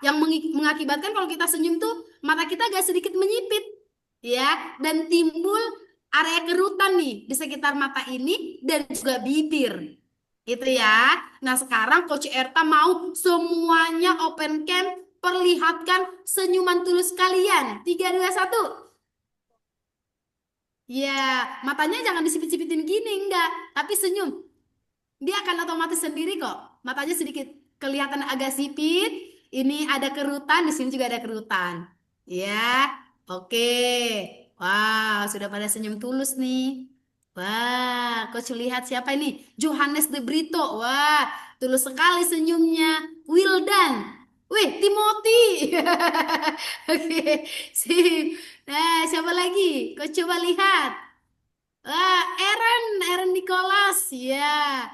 yang mengakibatkan kalau kita senyum tuh mata kita agak sedikit menyipit ya, dan timbul area kerutan nih di sekitar mata ini dan juga bibir. Gitu ya. Nah, sekarang Coach Erta mau semuanya open cam, perlihatkan senyuman tulus kalian. 3, 2, 1. Ya, matanya jangan disipit-sipitin gini, enggak. Tapi senyum. Dia akan otomatis sendiri kok. Matanya sedikit kelihatan agak sipit. Ini ada kerutan, di sini juga ada kerutan. Ya, oke. Wow, sudah pada senyum tulus nih. Wah, Coach lihat siapa ini? Johannes de Brito. Wah, tulus sekali senyumnya. Wildan. Wih, Timothy. Oke, sip. Nah, siapa lagi? Coach coba lihat. Wah, Aaron Nicholas. Ya.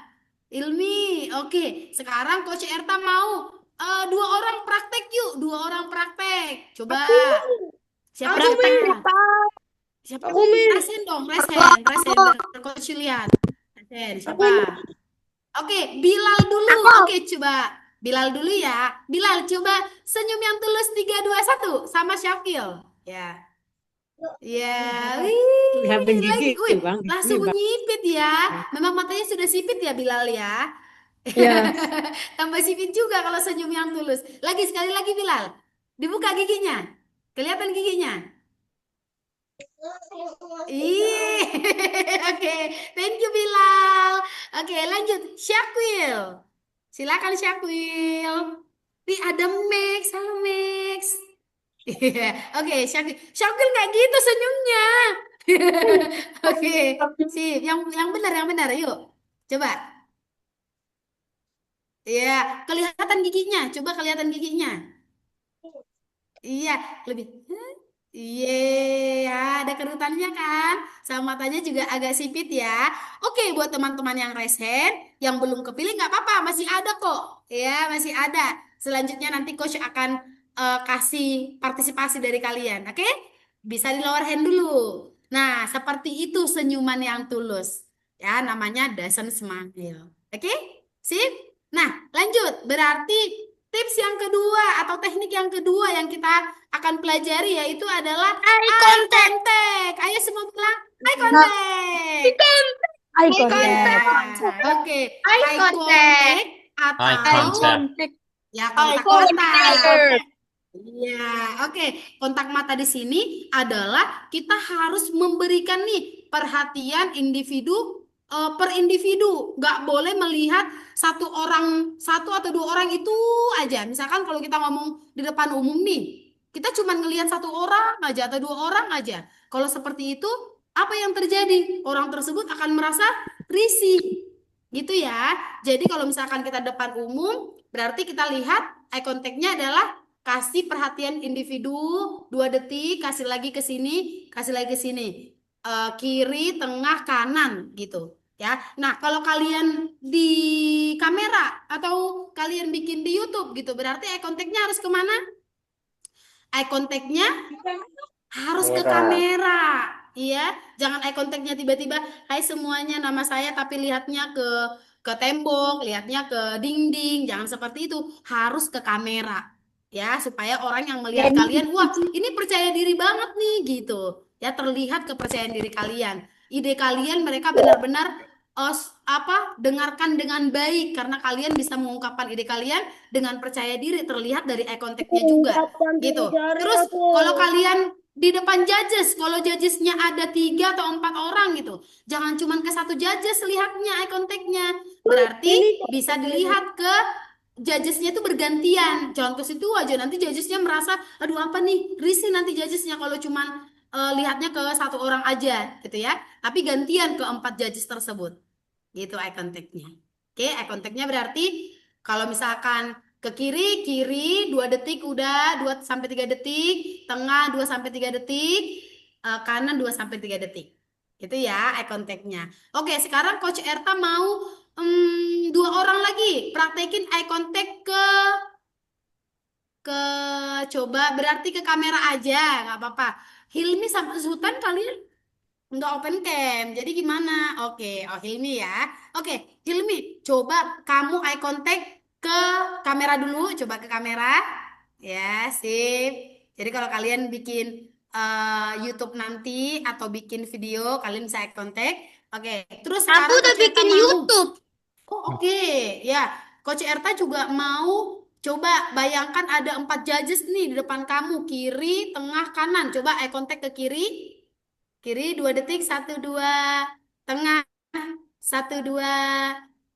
Ilmi. Oke, sekarang Coach Erta mau 2 orang praktek yuk. 2 orang praktek. Coba. Siapa? Siapa? Aku Min. Resen dong, resen. Biar Coach lihat. Resen, siapa? Oke, Bilal dulu. Oke, coba. Bilal dulu ya. Bilal, coba senyum yang tulus 3, 2, 1 sama Syakil. Ya. Ya, wih, Kelihatan lagi, gigi, wih, Bang. langsung Ini, Bang. menyipit ya. Memang matanya sudah sipit ya Bilal ya. Ya. Tambah sipit juga kalau senyum yang tulus. Lagi sekali lagi Bilal. Dibuka giginya. Kelihatan giginya. Ih, oke, thank you Bilal. Oke, lanjut Syakwil. Silakan Syakwil. Nih ada Max, halo Max. Iya, oke Syakwil. Syakwil nggak gitu senyumnya. Oke, sip. Yang benar, yuk. Coba. Iya, kelihatan giginya. Coba kelihatan giginya. Iya, lebih. Iya, ada kerutannya kan? Sama matanya juga agak sipit ya. Oke, buat teman-teman yang raise hand, yang belum kepilih nggak apa-apa, masih ada kok. Ya, masih ada. Selanjutnya nanti coach akan kasih partisipasi dari kalian. Oke? Bisa di lower hand dulu. Nah, seperti itu senyuman yang tulus. Ya, namanya doesn't smile. Oke? Sip? Nah, lanjut. Berarti tips yang kedua atau teknik yang kedua yang kita akan pelajari yaitu adalah eye contact. Ayo semua bilang eye contact. Eye Nah, oke. Eye contact atau Eye contact. ya kontak mata. Iya, oke. Kontak mata di sini adalah kita harus memberikan nih perhatian individu per individu. Nggak boleh melihat satu atau 2 orang itu aja. Misalkan kalau kita ngomong di depan umum nih, kita cuma ngelihat 1 orang aja atau 2 orang aja. Kalau seperti itu, apa yang terjadi? Orang tersebut akan merasa risih. Gitu ya. Jadi kalau misalkan kita depan umum, berarti kita lihat eye contact-nya adalah kasih perhatian individu 2 detik, kasih lagi ke sini, kasih lagi ke sini. kiri, tengah, kanan gitu ya. Nah, kalau kalian di kamera atau kalian bikin di YouTube gitu, berarti eye contact-nya harus kemana? Eye contact-nya harus ke kamera. Iya, jangan eye contact-nya tiba-tiba, hai semuanya nama saya, tapi lihatnya ke tembok, lihatnya ke dinding. Jangan seperti itu. Harus ke kamera. Ya, supaya orang yang melihat kalian, wah, ini percaya diri banget nih gitu. Ya, terlihat kepercayaan diri kalian. Ide kalian mereka benar-benar dengarkan dengan baik karena kalian bisa mengungkapkan ide kalian dengan percaya diri, terlihat dari eye contact-nya juga Kapan gitu. dicari Terus aku? kalau kalian di depan judges, kalau judgesnya ada 3 atau 4 orang gitu, jangan cuma ke satu judges lihatnya eye contact-nya, berarti bisa dilihat ke judgesnya itu bergantian, jangan ke situ aja, nanti judgesnya merasa, aduh apa nih, risih nanti judgesnya kalau cuma lihatnya ke satu orang aja gitu ya, tapi gantian ke 4 judges tersebut, gitu eye contact-nya. Oke, eye contact-nya berarti kalau misalkan ke kiri, kiri 2 detik udah, 2 sampai 3 detik, tengah 2 sampai 3 detik, kanan 2 sampai 3 detik. Itu ya eye contact-nya. Oke, sekarang Coach Erta mau 2 orang lagi praktekin eye contact ke coba berarti ke kamera aja, nggak apa-apa. Hilmi sama Sultan kalian nggak open cam, jadi gimana? Oke, oh Hilmi ya. Oke, Hilmi, coba kamu eye contact ke kamera dulu, coba ke kamera. Ya, sip. Jadi kalau kalian bikin YouTube nanti atau bikin video, kalian bisa eye contact. Oke, terus Aku sekarang udah Coach Erta bikin mau. YouTube. Oh, oke. Ya, Coach Erta juga mau coba bayangkan ada 4 judges nih di depan kamu, kiri, tengah, kanan. Coba eye contact ke kiri. Kiri 2 detik, 1, 2. Tengah, 1, 2.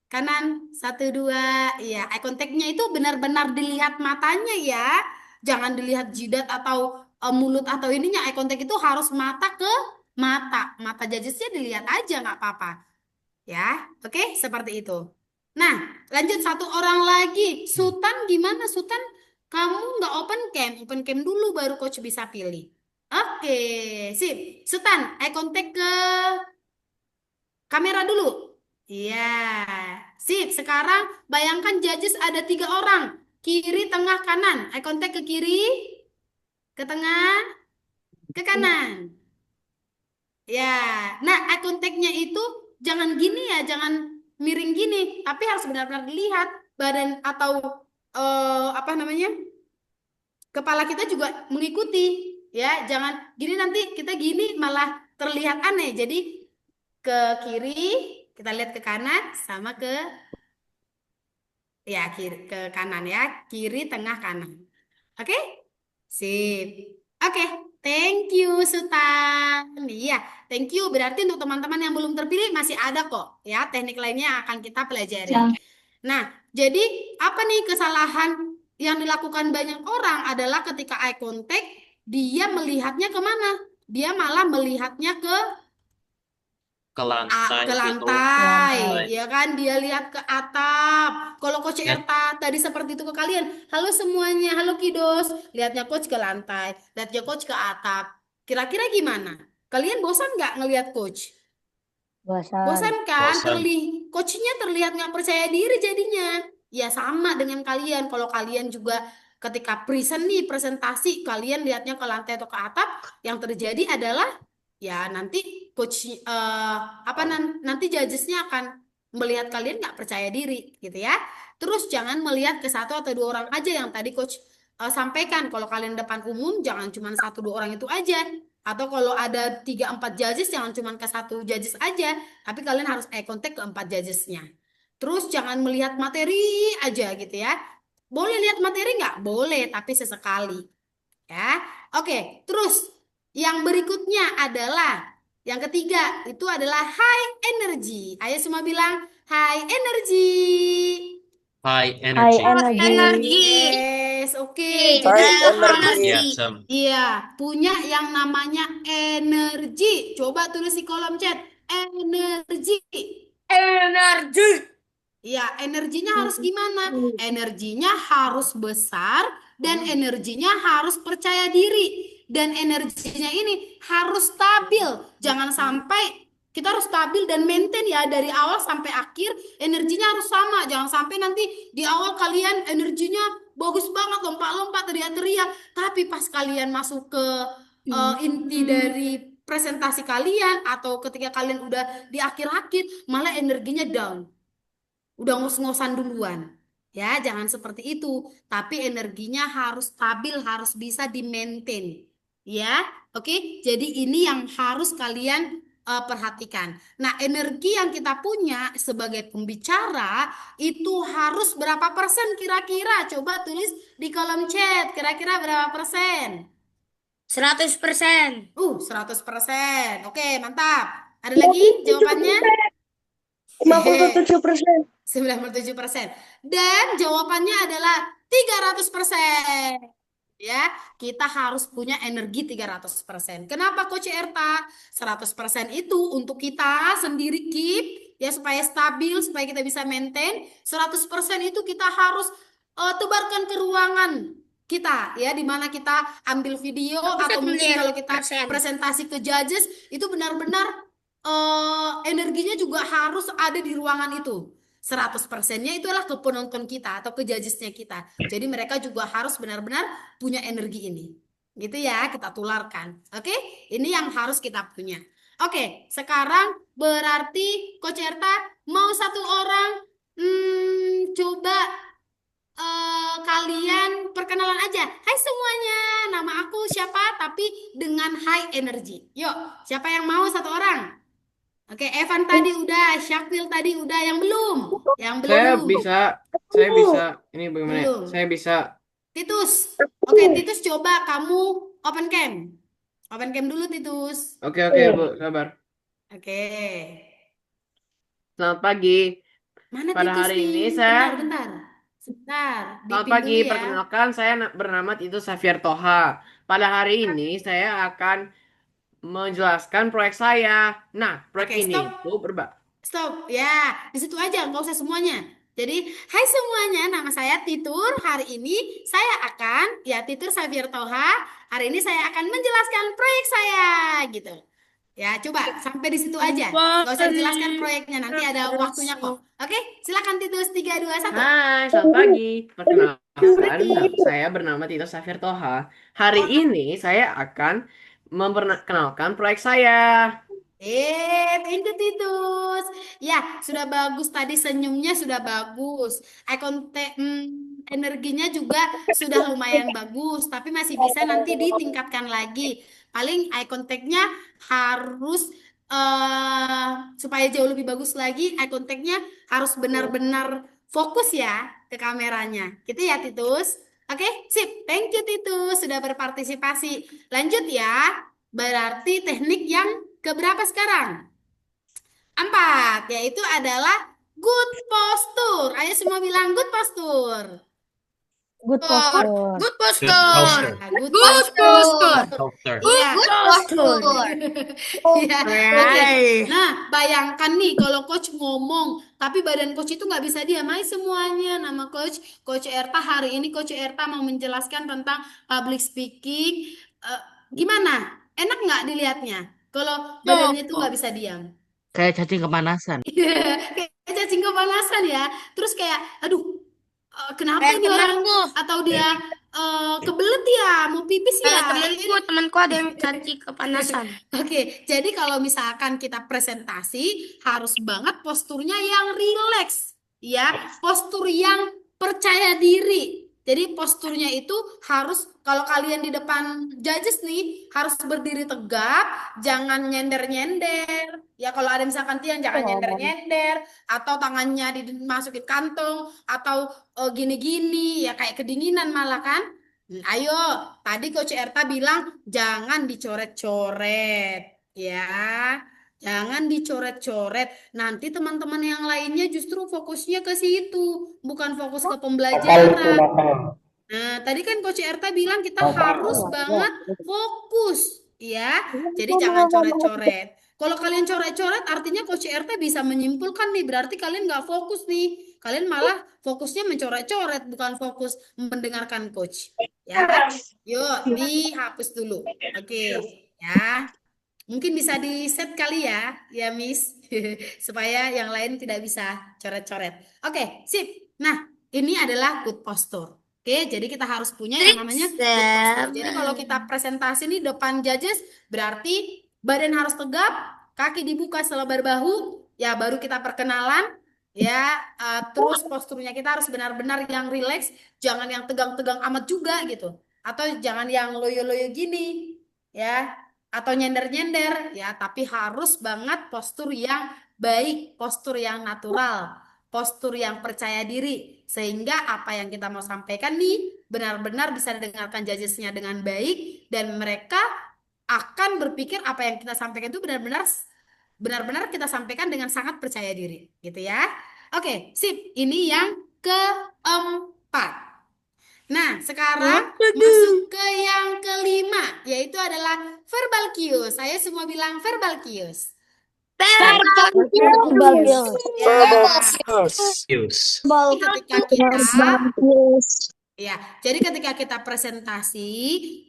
Kanan, 1, 2. Iya, eye contact-nya itu benar-benar dilihat matanya ya. Jangan dilihat jidat atau mulut atau ininya. Eye contact itu harus mata ke mata. Mata judgesnya dilihat aja, nggak apa-apa. Ya, oke, seperti itu. Nah, lanjut 1 orang lagi. Sultan gimana, Sultan? Kamu nggak open cam dulu baru coach bisa pilih. Oke, sip. Sultan, eye contact ke kamera dulu. Iya, sip. Sekarang bayangkan judges ada 3 orang. Kiri, tengah, kanan. Eye contact ke kiri, ke tengah, ke kanan. Ya, nah eye contact-nya itu jangan gini ya, jangan miring gini, tapi harus benar-benar dilihat badan atau apa namanya, kepala kita juga mengikuti ya, jangan gini nanti kita gini malah terlihat aneh. Jadi ke kiri kita lihat ke kanan sama ke ya kiri ke kanan ya, kiri tengah kanan. Oke? Sip. Oke, thank you Sultan. Iya, thank you. Berarti untuk teman-teman yang belum terpilih masih ada kok ya teknik lainnya yang akan kita pelajari. Nah, jadi apa nih kesalahan yang dilakukan banyak orang adalah ketika eye contact dia melihatnya kemana? Dia malah melihatnya ke Ke lantai ke gitu. lantai, Lantai. ya kan? Dia lihat ke atap. Kalau Coach Ya. Erta tadi seperti itu ke kalian, halo semuanya, halo Kidos, lihatnya Coach ke lantai, lihatnya Coach ke atap. Kira-kira gimana? Kalian bosan nggak ngelihat Coach? Bosan kan? Bosan. Coachnya terlihat nggak percaya diri jadinya. Ya sama dengan kalian. Kalau kalian juga ketika presentasi, kalian lihatnya ke lantai atau ke atap, yang terjadi adalah ya nanti coach nanti judgesnya akan melihat kalian nggak percaya diri gitu ya. Terus jangan melihat ke 1 atau 2 orang aja yang tadi coach sampaikan. Kalau kalian depan umum jangan cuma 1, 2 orang itu aja. Atau kalau ada 3, 4 judges jangan cuma ke 1 judges aja, tapi kalian harus eye contact ke 4 judgesnya. Terus jangan melihat materi aja gitu ya. Boleh lihat materi nggak? Boleh, tapi sesekali. Ya, oke. Terus yang berikutnya adalah yang ketiga itu adalah high energy. Ayo semua bilang high energy. High energy. Energi. Yes, oke. High Jadi energy. Awesome. iya, punya yang namanya energi. Coba tulis di kolom chat. Energi. Energi. Iya, energinya harus gimana? Energinya harus besar dan energinya harus percaya diri. dan energinya ini harus stabil. Jangan sampai kita harus stabil dan maintain ya dari awal sampai akhir energinya harus sama. Jangan sampai nanti di awal kalian energinya bagus banget lompat-lompat teriak-teriak, tapi pas kalian masuk ke inti dari presentasi kalian atau ketika kalian udah di akhir-akhir malah energinya down. Udah ngos-ngosan duluan. Ya, jangan seperti itu. Tapi energinya harus stabil, harus bisa di-maintain. Ya, oke. Jadi ini yang harus kalian perhatikan. Nah, energi yang kita punya sebagai pembicara itu harus berapa persen kira-kira? Coba tulis di kolom chat. Kira-kira berapa persen? 100%. 100%. Oke, mantap. Ada lagi jawabannya? 57%. 97%. Dan jawabannya adalah 300%. Ya, kita harus punya energi 300%. Kenapa Coach Erta? 100% itu untuk kita sendiri keep ya supaya stabil, supaya kita bisa maintain. 100% itu kita harus tebarkan ke ruangan kita ya, di mana kita ambil video atau mungkin kalau kita presentasi ke judges itu benar-benar energinya juga harus ada di ruangan itu. 100%-nya itu adalah ke penonton kita atau ke judgesnya kita. Jadi mereka juga harus benar-benar punya energi ini. Gitu ya, kita tularkan. Oke, ini yang harus kita punya. Oke, sekarang berarti Coach Erta mau satu orang coba kalian perkenalan aja. Hai semuanya, nama aku siapa tapi dengan high energy. Yuk, siapa yang mau satu orang? Oke, Evan tadi udah, Syakil tadi udah, yang belum? Yang belum. Saya bisa. Ini bagaimana? Belum. Saya bisa. Titus. Oke, Titus coba kamu open cam. Open cam dulu, Titus. Oke, Bu, sabar. Oke. Selamat pagi. Mana Pada Titus hari nih? ini saya Bentar. Sebentar, Selamat dipin pagi, dulu ya. perkenalkan saya bernama Titus Xavier Toha. Pada hari ini saya akan menjelaskan proyek saya. Nah, proyek Oke, ini stop. itu Stop, ya, di situ aja, nggak usah semuanya. Jadi, hai semuanya, nama saya Titur. Hari ini saya akan, ya Titur Xavier Toha. Hari ini saya akan menjelaskan proyek saya, gitu. Ya, coba sampai di situ aja. Nggak usah dijelaskan proyeknya, nanti ada waktunya kok. Oke, silakan Titus 3, 2, 1. Hai, selamat pagi. Perkenalkan, saya bernama Titus Xavier Toha. Hari ini saya akan memperkenalkan proyek saya. Thank you Titus. Ya, sudah bagus tadi senyumnya sudah bagus. Eye contact, energinya juga sudah lumayan bagus, tapi masih bisa nanti ditingkatkan lagi. Paling eye contact-nya harus supaya jauh lebih bagus lagi, eye contact-nya harus benar-benar fokus ya ke kameranya. Gitu ya Titus. Oke, sip. Thank you Titus sudah berpartisipasi. Lanjut ya. Berarti teknik yang keberapa sekarang? 4, yaitu adalah good posture. Ayo semua bilang good posture. Good posture. Good Good posture. posture. Good Good posture. Posture. Iya. Good posture. Iya, oke. Nah, bayangkan nih kalau coach ngomong, tapi badan coach itu nggak bisa diam. Hai semuanya, nama Coach Erta. Hari ini Coach Erta mau menjelaskan tentang public speaking. Gimana? Enak nggak dilihatnya? Kalau badannya itu nggak bisa diam. Kayak cacing kepanasan. Kayak cacing kepanasan ya. Terus kayak, aduh, kenapa Kayak ini orang? temanku. Atau dia kebelet ya, mau pipis Iya, ya. temanku ada yang cacing kepanasan. Oke, jadi kalau misalkan kita presentasi, harus banget posturnya yang rileks, ya, postur yang percaya diri. Jadi posturnya itu harus, kalau kalian di depan judges nih, harus berdiri tegap, jangan nyender-nyender. Ya kalau ada misalkan tiang, jangan nyender-nyender, atau tangannya dimasukin kantong, atau gini-gini, ya kayak kedinginan malah kan. Ayo, tadi Coach Erta bilang jangan dicoret-coret, ya. Jangan dicoret-coret. Nanti teman-teman yang lainnya justru fokusnya ke situ, bukan fokus ke pembelajaran. Nah, tadi kan Coach Erta bilang kita harus banget fokus, ya. Jadi jangan coret-coret. Kalau kalian coret-coret, artinya Coach Erta bisa menyimpulkan nih, berarti kalian nggak fokus nih. Kalian malah fokusnya mencoret-coret, bukan fokus mendengarkan coach. Ya, yuk dihapus dulu. Oke, ya. Mungkin bisa di-set kali ya Miss, supaya yang lain tidak bisa coret-coret. Oke, sip. Nah, ini adalah good posture. Oke, jadi kita harus punya yang namanya good posture. Jadi kalau kita presentasi nih depan judges, berarti badan harus tegap, kaki dibuka selebar bahu, ya baru kita perkenalan. Ya, terus posturnya kita harus benar-benar yang rileks, jangan yang tegang-tegang amat juga gitu. Atau jangan yang loyo-loyo gini, ya atau nyender-nyender ya, tapi harus banget postur yang baik, postur yang natural, postur yang percaya diri, sehingga apa yang kita mau sampaikan nih benar-benar bisa didengarkan judgesnya dengan baik dan mereka akan berpikir apa yang kita sampaikan itu benar-benar kita sampaikan dengan sangat percaya diri, gitu ya. Oke, sip. Ini yang keempat. Nah, sekarang masuk ke yang kelima, yaitu adalah verbal cues. Saya semua bilang verbal cues. Use. Jadi ketika kita presentasi,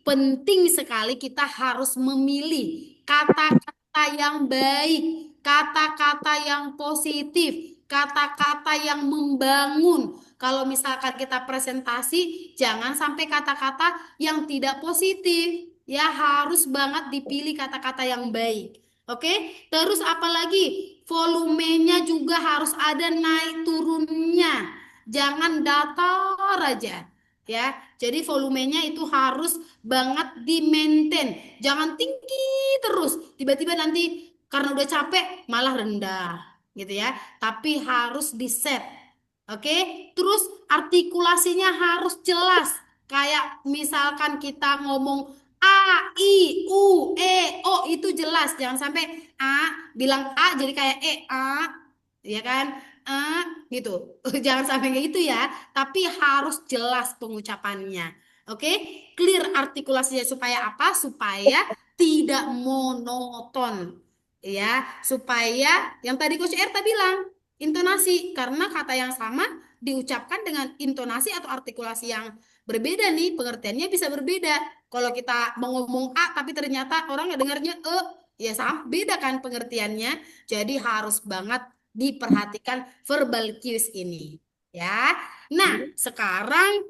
penting sekali kita harus memilih kata-kata yang baik, kata-kata yang positif, kata-kata yang membangun. Kalau misalkan kita presentasi, jangan sampai kata-kata yang tidak positif. Ya, harus banget dipilih kata-kata yang baik. Oke, terus apalagi volumenya juga harus ada naik turunnya. Jangan datar aja. Ya, jadi volumenya itu harus banget di-maintain. Jangan tinggi terus. Tiba-tiba nanti karena udah capek malah rendah, gitu ya. Tapi harus di-set. Oke, terus artikulasinya harus jelas. Kayak misalkan kita ngomong A, I, U, E, O itu jelas. Jangan sampai A bilang A jadi kayak A, ya kan? A gitu. Jangan sampai kayak gitu ya. Tapi harus jelas pengucapannya. Oke, clear artikulasinya supaya apa? Supaya tidak monoton. Ya, supaya yang tadi Coach Erta bilang intonasi, karena kata yang sama diucapkan dengan intonasi atau artikulasi yang berbeda nih, pengertiannya bisa berbeda. Kalau kita mau ngomong A tapi ternyata orang dengarnya ya sama, beda kan pengertiannya. Jadi harus banget diperhatikan verbal cues ini. Ya. Nah, sekarang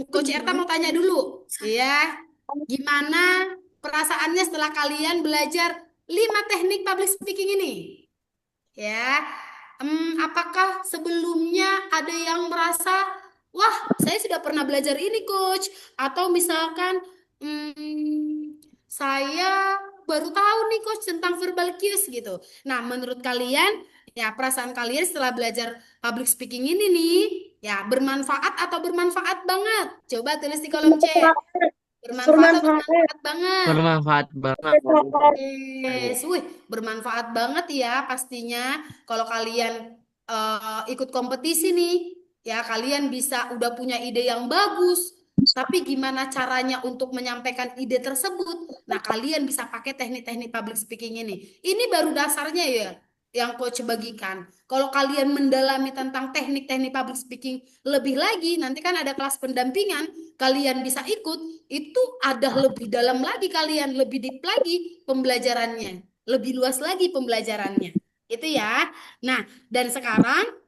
Coach Erta mau tanya dulu, ya. Gimana perasaannya setelah kalian belajar 5 teknik public speaking ini? Ya, apakah sebelumnya ada yang merasa, wah, saya sudah pernah belajar ini, Coach, atau misalkan, saya baru tahu nih, Coach, tentang verbal cues gitu. Nah, menurut kalian, ya perasaan kalian setelah belajar public speaking ini nih, ya bermanfaat atau bermanfaat banget? Coba tulis di kolom chat. Bermanfaat atau bermanfaat banget? Bermanfaat banget. Yes, wih, bermanfaat banget ya pastinya kalau kalian ikut kompetisi nih, ya kalian bisa udah punya ide yang bagus, tapi gimana caranya untuk menyampaikan ide tersebut? Nah, kalian bisa pakai teknik-teknik public speaking ini. Ini baru dasarnya ya, yang coach bagikan. Kalau kalian mendalami tentang teknik-teknik public speaking lebih lagi, nanti kan ada kelas pendampingan, kalian bisa ikut, itu ada lebih dalam lagi kalian, lebih deep lagi pembelajarannya, lebih luas lagi pembelajarannya. Itu ya. Nah, dan sekarang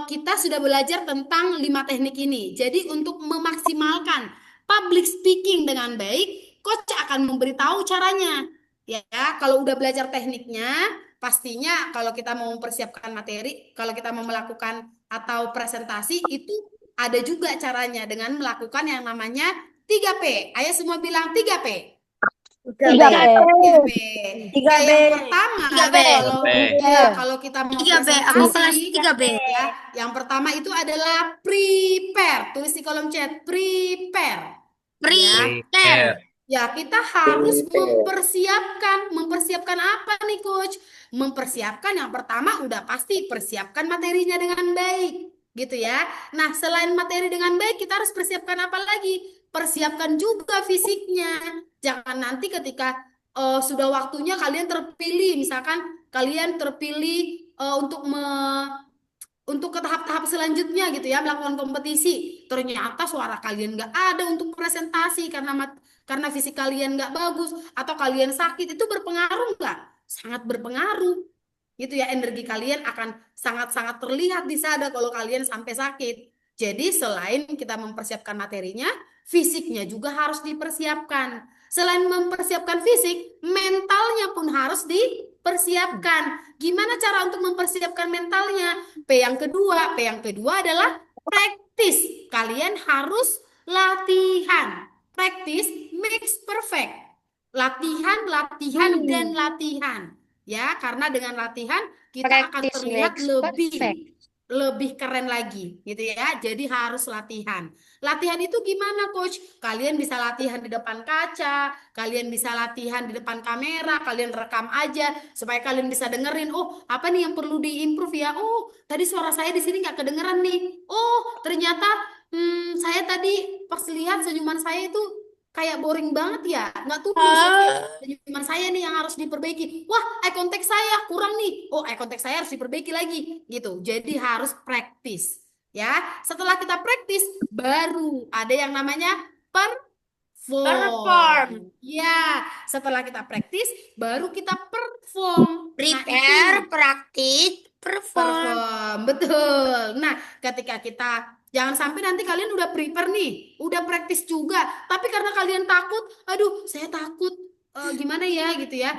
kita sudah belajar tentang 5 teknik ini. Jadi untuk memaksimalkan public speaking dengan baik, coach akan memberitahu caranya. Ya, kalau udah belajar tekniknya, pastinya kalau kita mau mempersiapkan materi, kalau kita mau melakukan atau presentasi, itu ada juga caranya dengan melakukan yang namanya 3P. Ayo semua bilang 3P. 3P. 3P. Yang pertama, kalau kita mau 3B, aku kelas presentasi, 3B. ya, yang pertama itu adalah prepare. Tulis di kolom chat, prepare. Prepare. Ya, kita harus mempersiapkan apa nih, Coach? Mempersiapkan yang pertama udah pasti persiapkan materinya dengan baik, gitu ya. Nah, selain materi dengan baik, kita harus persiapkan apa lagi? Persiapkan juga fisiknya. Jangan nanti ketika sudah waktunya kalian terpilih, misalkan kalian terpilih untuk ke tahap-tahap selanjutnya gitu ya, melakukan kompetisi. Ternyata suara kalian nggak ada untuk presentasi karena fisik kalian nggak bagus atau kalian sakit, itu berpengaruh nggak? Sangat berpengaruh. Gitu ya, energi kalian akan sangat-sangat terlihat di sana kalau kalian sampai sakit. Jadi selain kita mempersiapkan materinya, fisiknya juga harus dipersiapkan. Selain mempersiapkan fisik, mentalnya pun harus dipersiapkan. Gimana cara untuk mempersiapkan mentalnya? P yang kedua adalah praktis. Kalian harus latihan. Practice makes perfect. Latihan, latihan, dan latihan. Ya, karena dengan latihan kita akan Practice terlihat makes perfect. lebih keren lagi gitu ya. Jadi harus latihan. Latihan itu gimana, Coach? Kalian bisa latihan di depan kaca, kalian bisa latihan di depan kamera, kalian rekam aja supaya kalian bisa dengerin. Oh, apa nih yang perlu diimprove ya? Oh, tadi suara saya di sini nggak kedengeran nih. Oh, ternyata saya tadi pas lihat senyuman saya itu kayak boring banget ya, nggak tulus. Oke, senyuman saya nih yang harus diperbaiki. Wah, eye contact saya kurang nih. Oh, eye contact saya harus diperbaiki lagi gitu. Jadi harus praktis ya. Setelah kita praktis baru ada yang namanya perform. Ya, setelah kita praktis baru kita perform. Nah, Prepare, itu practice, perform. betul. Nah, ketika kita jangan sampai nanti kalian udah prepare nih, udah praktis juga, tapi karena kalian takut, aduh, saya takut gimana ya gitu ya.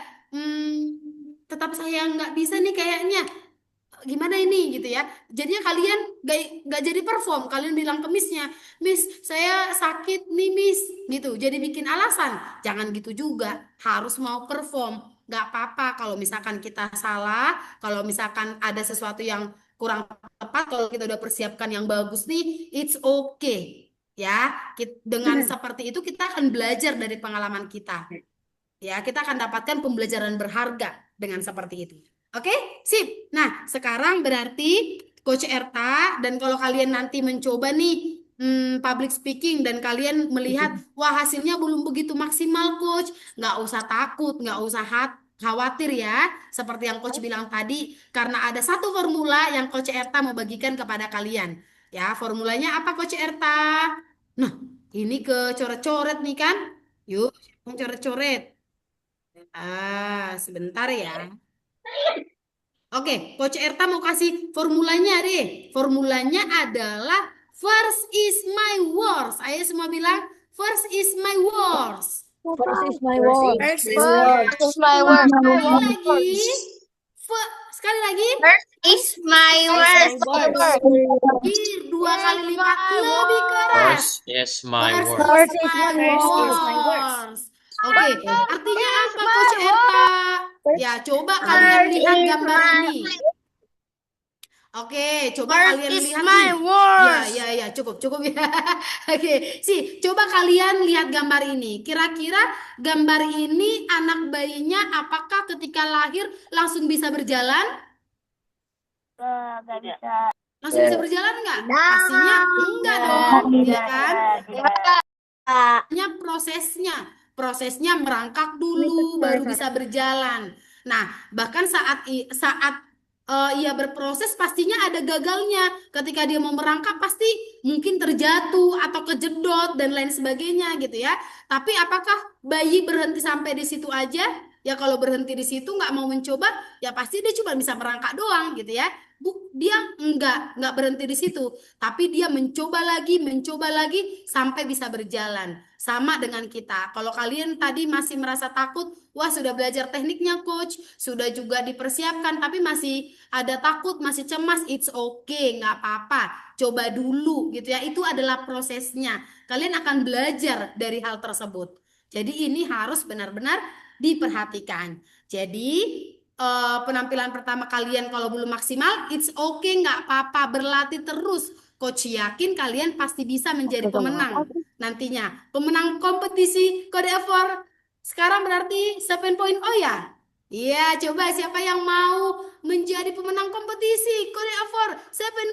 Tetap saya nggak bisa nih kayaknya. Gimana ini gitu ya. Jadinya kalian nggak jadi perform. Kalian bilang ke Miss-nya, Miss, saya sakit nih, Miss, gitu. Jadi bikin alasan. Jangan gitu juga. Harus mau perform. Nggak apa-apa kalau misalkan kita salah, kalau misalkan ada sesuatu yang kurang tepat, kalau kita udah persiapkan yang bagus nih, it's okay. Ya, dengan seperti itu kita akan belajar dari pengalaman kita. Ya, kita akan dapatkan pembelajaran berharga dengan seperti itu. Oke, sip. Nah, sekarang berarti Coach Erta, dan kalau kalian nanti mencoba nih public speaking dan kalian melihat, wah hasilnya belum begitu maksimal, Coach. Nggak usah takut, nggak usah khawatir ya. Seperti yang Coach bilang tadi, karena ada satu formula yang Coach Erta mau bagikan kepada kalian. Ya, formulanya apa, Coach Erta? Nah, ini ke coret-coret nih kan? Yuk, coret-coret. Sebentar ya. Oke, Coach Erta mau kasih formulanya deh. Formulanya adalah first is my words. Ayo semua bilang first is my words. First is my word. First is my word. Sekali lagi. First is my word. Dua kali lipat lebih keras. First is my word. First is my words. Oke, artinya apa, Coach Erta? Ya, coba kalian lihat gambar ini. Oke, coba kalian lihat nih. Ya, cukup ya. Oke, coba kalian lihat gambar ini. Kira-kira gambar ini anak bayinya apakah ketika lahir langsung bisa berjalan? Nggak bisa. Langsung bisa berjalan nggak? Pastinya enggak dong, ya kan? Hanya prosesnya merangkak dulu baru bisa berjalan. Nah, bahkan saat ia berproses pastinya ada gagalnya. Ketika dia mau merangkak pasti mungkin terjatuh atau kejedot dan lain sebagainya gitu ya. Tapi apakah bayi berhenti sampai di situ aja? Ya kalau berhenti di situ nggak mau mencoba, ya pasti dia cuma bisa merangkak doang gitu ya. Dia nggak berhenti di situ, tapi dia mencoba lagi sampai bisa berjalan. Sama dengan kita. Kalau kalian tadi masih merasa takut, wah sudah belajar tekniknya coach, sudah juga dipersiapkan, tapi masih ada takut, masih cemas, it's okay, nggak apa-apa. Coba dulu gitu ya, itu adalah prosesnya. Kalian akan belajar dari hal tersebut. Jadi ini harus benar-benar diperhatikan. Jadi penampilan pertama kalian kalau belum maksimal, it's okay, nggak apa-apa, berlatih terus. Coach yakin kalian pasti bisa menjadi pemenang nantinya. Pemenang kompetisi Kode Efor. Sekarang berarti 7.0 ya? Iya, coba siapa yang mau menjadi pemenang kompetisi Kode Efor 7.0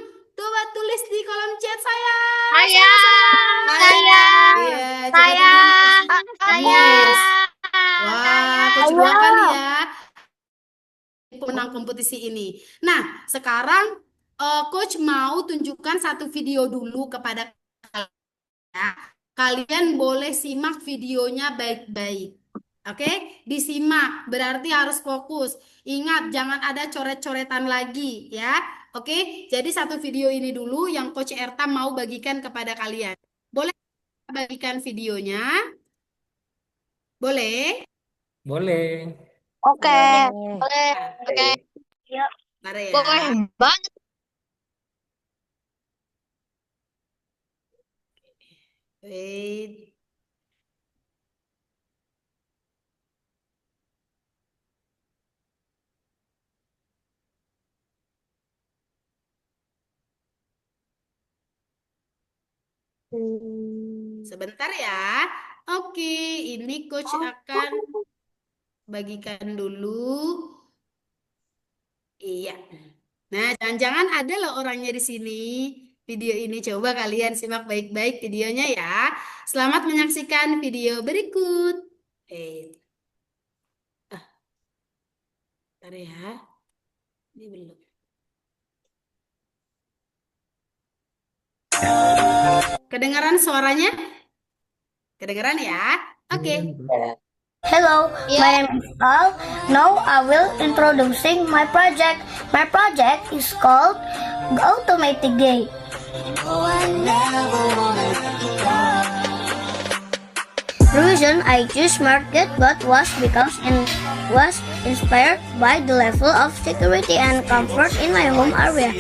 2026? Coba tulis di kolom chat saya. Saya. Wah, coach doakan ya. pemenang kompetisi ini. Nah, sekarang Coach mau tunjukkan satu video dulu kepada kalian. Ya. Kalian boleh simak videonya baik-baik. Oke, disimak berarti harus fokus. Ingat, jangan ada coret-coretan lagi ya. Oke, jadi satu video ini dulu yang Coach Erta mau bagikan kepada kalian. Boleh bagikan videonya? Boleh? Boleh. Oke. Boleh. Oke. Bentar ya. Boleh banget. Wait. Sebentar ya. Oke, ini Coach akan bagikan dulu. Iya. Nah, jangan-jangan ada loh orangnya di sini. Video ini coba kalian simak baik-baik videonya ya. Selamat menyaksikan video berikut. Bentar ya. Ini belum. Kedengaran suaranya? Kedengaran ya? Oke. Hello, my name is Al. Now I will introducing my project. My project is called Automatic Gate. The reason I choose Smart Gate but was because was inspired by the level of security and comfort in my home area.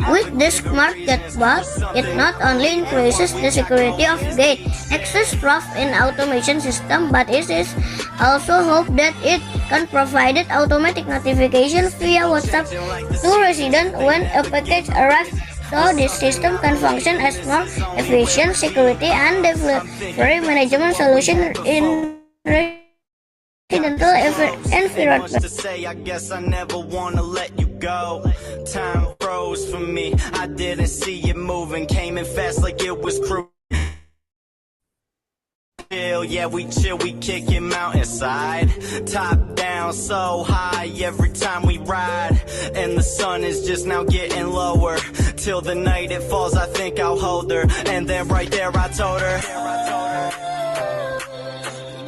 With this Smart Gate bot, it not only increases the security of gate access rough in automation system, but it is also hope that it can provide automatic notification via WhatsApp to residents when a package arrives. So this system can function as more efficient security and delivery management solution in residential environment. I guess I never wanna let you go. Time froze for me. I didn't see it moving. Came in fast like it was cruising. Yeah, we chill, we kick it mountainside. Top down so high every time we ride. And the sun is just now getting lower. Till the night it falls, I think I'll hold her. And then right there I told her,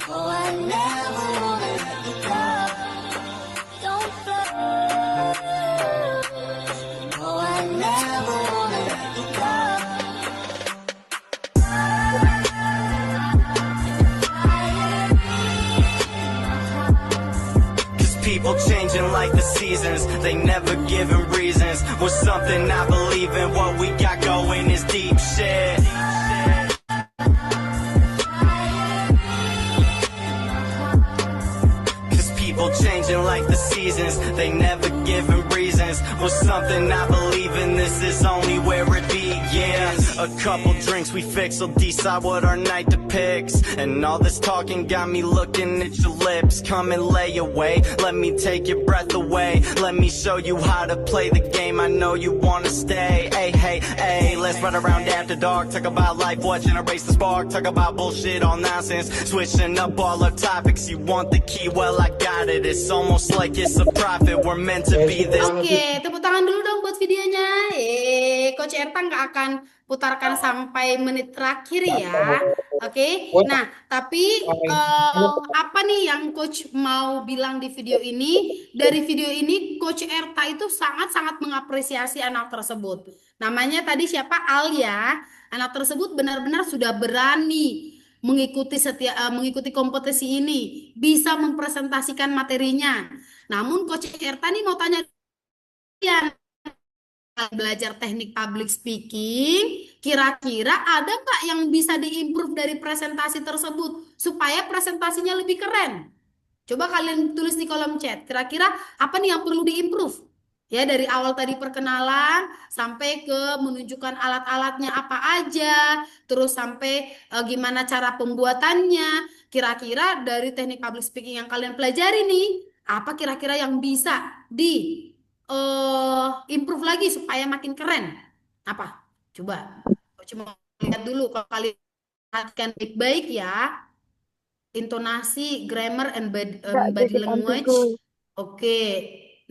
oh, I never wanna let you go. Don't go. Oh, I never wanna let you go. People changing like the seasons, they never giving reasons. Was something I believe in, what we got going is deep shit. Cause people changing like the seasons, they never giving reasons. Was something I believe in, this is only where it begins. A couple drinks we fix, will decide what our night depicts. And all this talking got me looking at your lips. Come and lay away, let me take your breath away. Let me show you how to play the game, I know you wanna stay. Hey, hey, hey, let's run around after dark. Talk about life, what generates the spark. Talk about bullshit, all nonsense. Switching up all our topics, you want the key, well I got it. It's almost like it's a profit, we're meant to be this. Oke, tepuk tangan dulu dong buat videonya. Coach Erta nggak akan putarkan sampai menit terakhir ya. Oke. Nah, tapi apa nih yang Coach mau bilang di video ini? Dari video ini Coach Erta itu sangat-sangat mengapresiasi anak tersebut. Namanya tadi siapa? Al ya. Anak tersebut benar-benar sudah berani mengikuti kompetisi ini, bisa mempresentasikan materinya. Namun Coach Erta nih mau tanya kalian, belajar teknik public speaking, kira-kira ada nggak yang bisa diimprove dari presentasi tersebut supaya presentasinya lebih keren? Coba kalian tulis di kolom chat, kira-kira apa nih yang perlu diimprove? Ya, dari awal tadi perkenalan sampai ke menunjukkan alat-alatnya apa aja, terus sampai gimana cara pembuatannya. Kira-kira dari teknik public speaking yang kalian pelajari nih, apa kira-kira yang bisa di improve lagi supaya makin keren? Apa? Coba. Cuma lihat dulu, kalau kalian perhatikan baik-baik ya. Intonasi, grammar, and body language. Oke.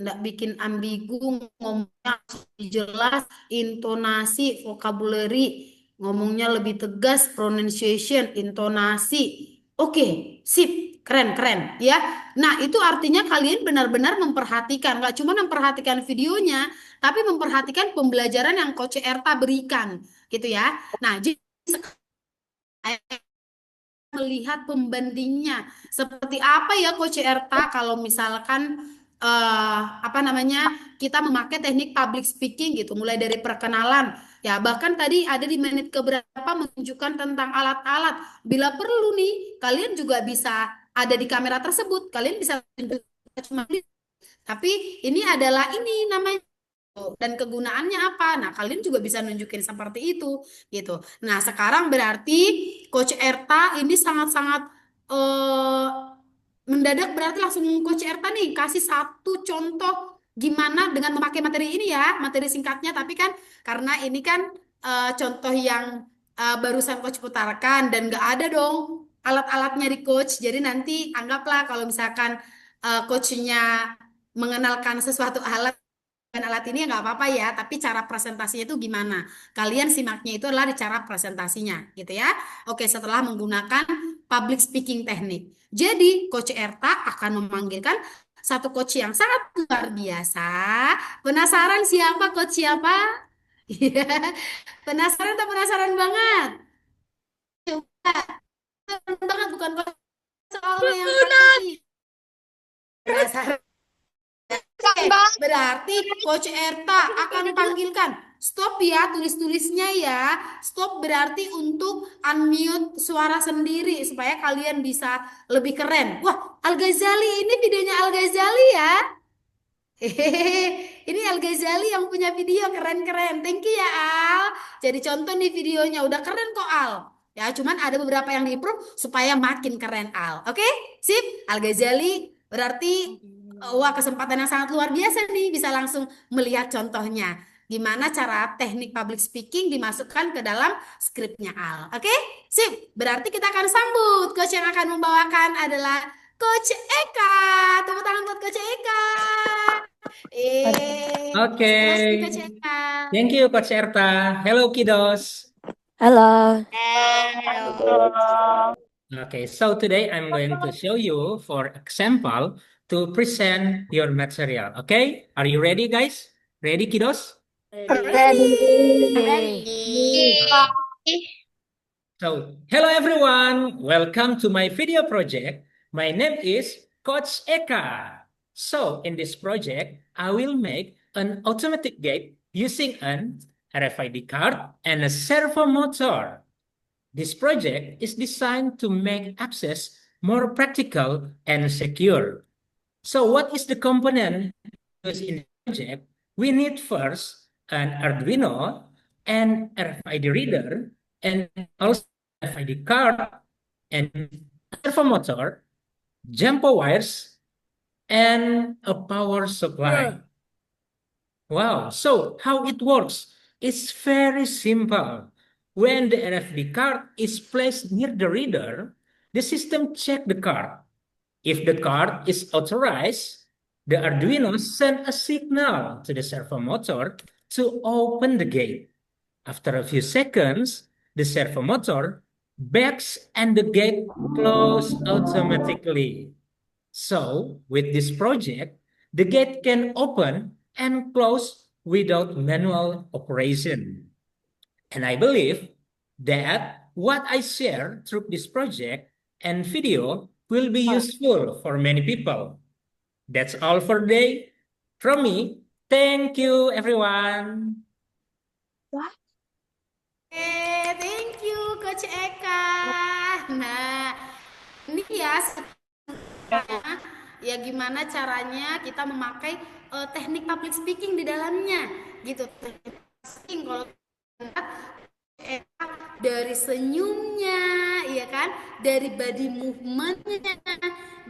nggak bikin ambigu, ngomongnya jelas, intonasi, vocabulary, ngomongnya lebih tegas, pronunciation, intonasi. Oke, sip, keren ya. Nah, itu artinya kalian benar-benar memperhatikan, nggak cuma memperhatikan videonya, tapi memperhatikan pembelajaran yang Coach Erta berikan, gitu ya. Nah, jadi melihat pembandingnya seperti apa ya Coach Erta kalau misalkan apa namanya kita memakai teknik public speaking gitu mulai dari perkenalan ya bahkan tadi ada di menit keberapa menunjukkan tentang alat-alat bila perlu nih kalian juga bisa ada di kamera tersebut kalian bisa tunjukkan cuma tapi ini adalah ini namanya dan kegunaannya apa? Nah, kalian juga bisa nunjukin seperti itu, gitu. Nah, sekarang berarti Coach Erta ini sangat-sangat eh, mendadak berarti langsung Coach Erta nih kasih satu contoh gimana dengan memakai materi ini ya, materi singkatnya. Tapi kan karena ini kan contoh yang barusan Coach putarkan dan nggak ada dong alat-alatnya di Coach. Jadi nanti anggaplah kalau misalkan coachnya mengenalkan sesuatu alat dan alat ini ya nggak apa-apa ya, tapi cara presentasinya itu gimana? Kalian simaknya itu adalah di cara presentasinya, gitu ya. Oke, setelah menggunakan public speaking teknik. Jadi, Coach Erta akan memanggilkan satu coach yang sangat luar biasa. Penasaran siapa coach siapa? Iya. Penasaran atau penasaran banget? Coba, penasaran banget bukan coach soalnya yang kali ini. Penasaran. Oke, berarti Coach Erta akan panggilkan. Stop ya tulis-tulisnya ya. Stop berarti untuk unmute suara sendiri supaya kalian bisa lebih keren. Wah, Al-Ghazali ini videonya Al-Ghazali ya. Hehehe, ini Al-Ghazali yang punya video keren-keren. Thank you ya Al. Jadi contoh nih videonya udah keren kok Al. Ya, cuman ada beberapa yang di-improve supaya makin keren Al. Oke? Sip, Al-Ghazali berarti wah, kesempatan yang sangat luar biasa nih bisa langsung melihat contohnya. Gimana cara teknik public speaking dimasukkan ke dalam skripnya Al. Oke? Sip. Berarti kita akan sambut. Coach yang akan membawakan adalah Coach Eka. Tepuk tangan buat Coach Eka. Oke. Coach Eka. Thank you, Coach Erta. Hello, kiddos. Hello. Okay, so today I'm going to show you for example to present your material. Okay, are you ready, guys? Ready, kiddos? So, hello everyone. Welcome to my video project. My name is Coach Eka. So, in this project, I will make an automatic gate using an RFID card and a servo motor. This project is designed to make access more practical and secure. So what is the component used in the project? We need first an Arduino and RFID reader and also RFID card and servo motor, jumper wires, and a power supply. Wow, so how it works? It's very simple. When the RFID card is placed near the reader, the system checks the card. If the card is authorized, the Arduino sends a signal to the servo motor to open the gate. After a few seconds, the servo motor backs and the gate closes automatically. So, with this project, the gate can open and close without manual operation. And I believe that what I share through this project and video will be useful for many people. That's all for today. From me, thank you everyone. Thank you Coach Eka. Nah, ini ya gimana caranya kita memakai teknik public speaking di dalamnya gitu. Kalau dari senyumnya, ya kan, dari body movementnya,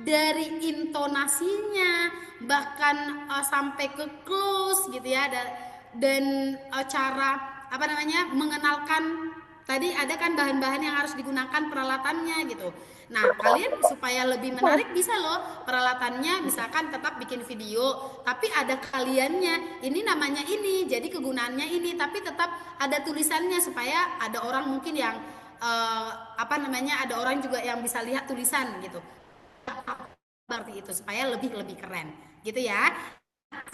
dari intonasinya, bahkan sampai ke close gitu ya, dan cara apa namanya mengenalkan tadi ada kan bahan-bahan yang harus digunakan peralatannya gitu. Nah, kalian supaya lebih menarik bisa loh peralatannya misalkan tetap bikin video, tapi ada kaliannya. Ini namanya ini, jadi kegunaannya ini, tapi tetap ada tulisannya supaya ada orang mungkin yang apa namanya, ada orang juga yang bisa lihat tulisan gitu. Seperti itu supaya lebih keren gitu ya.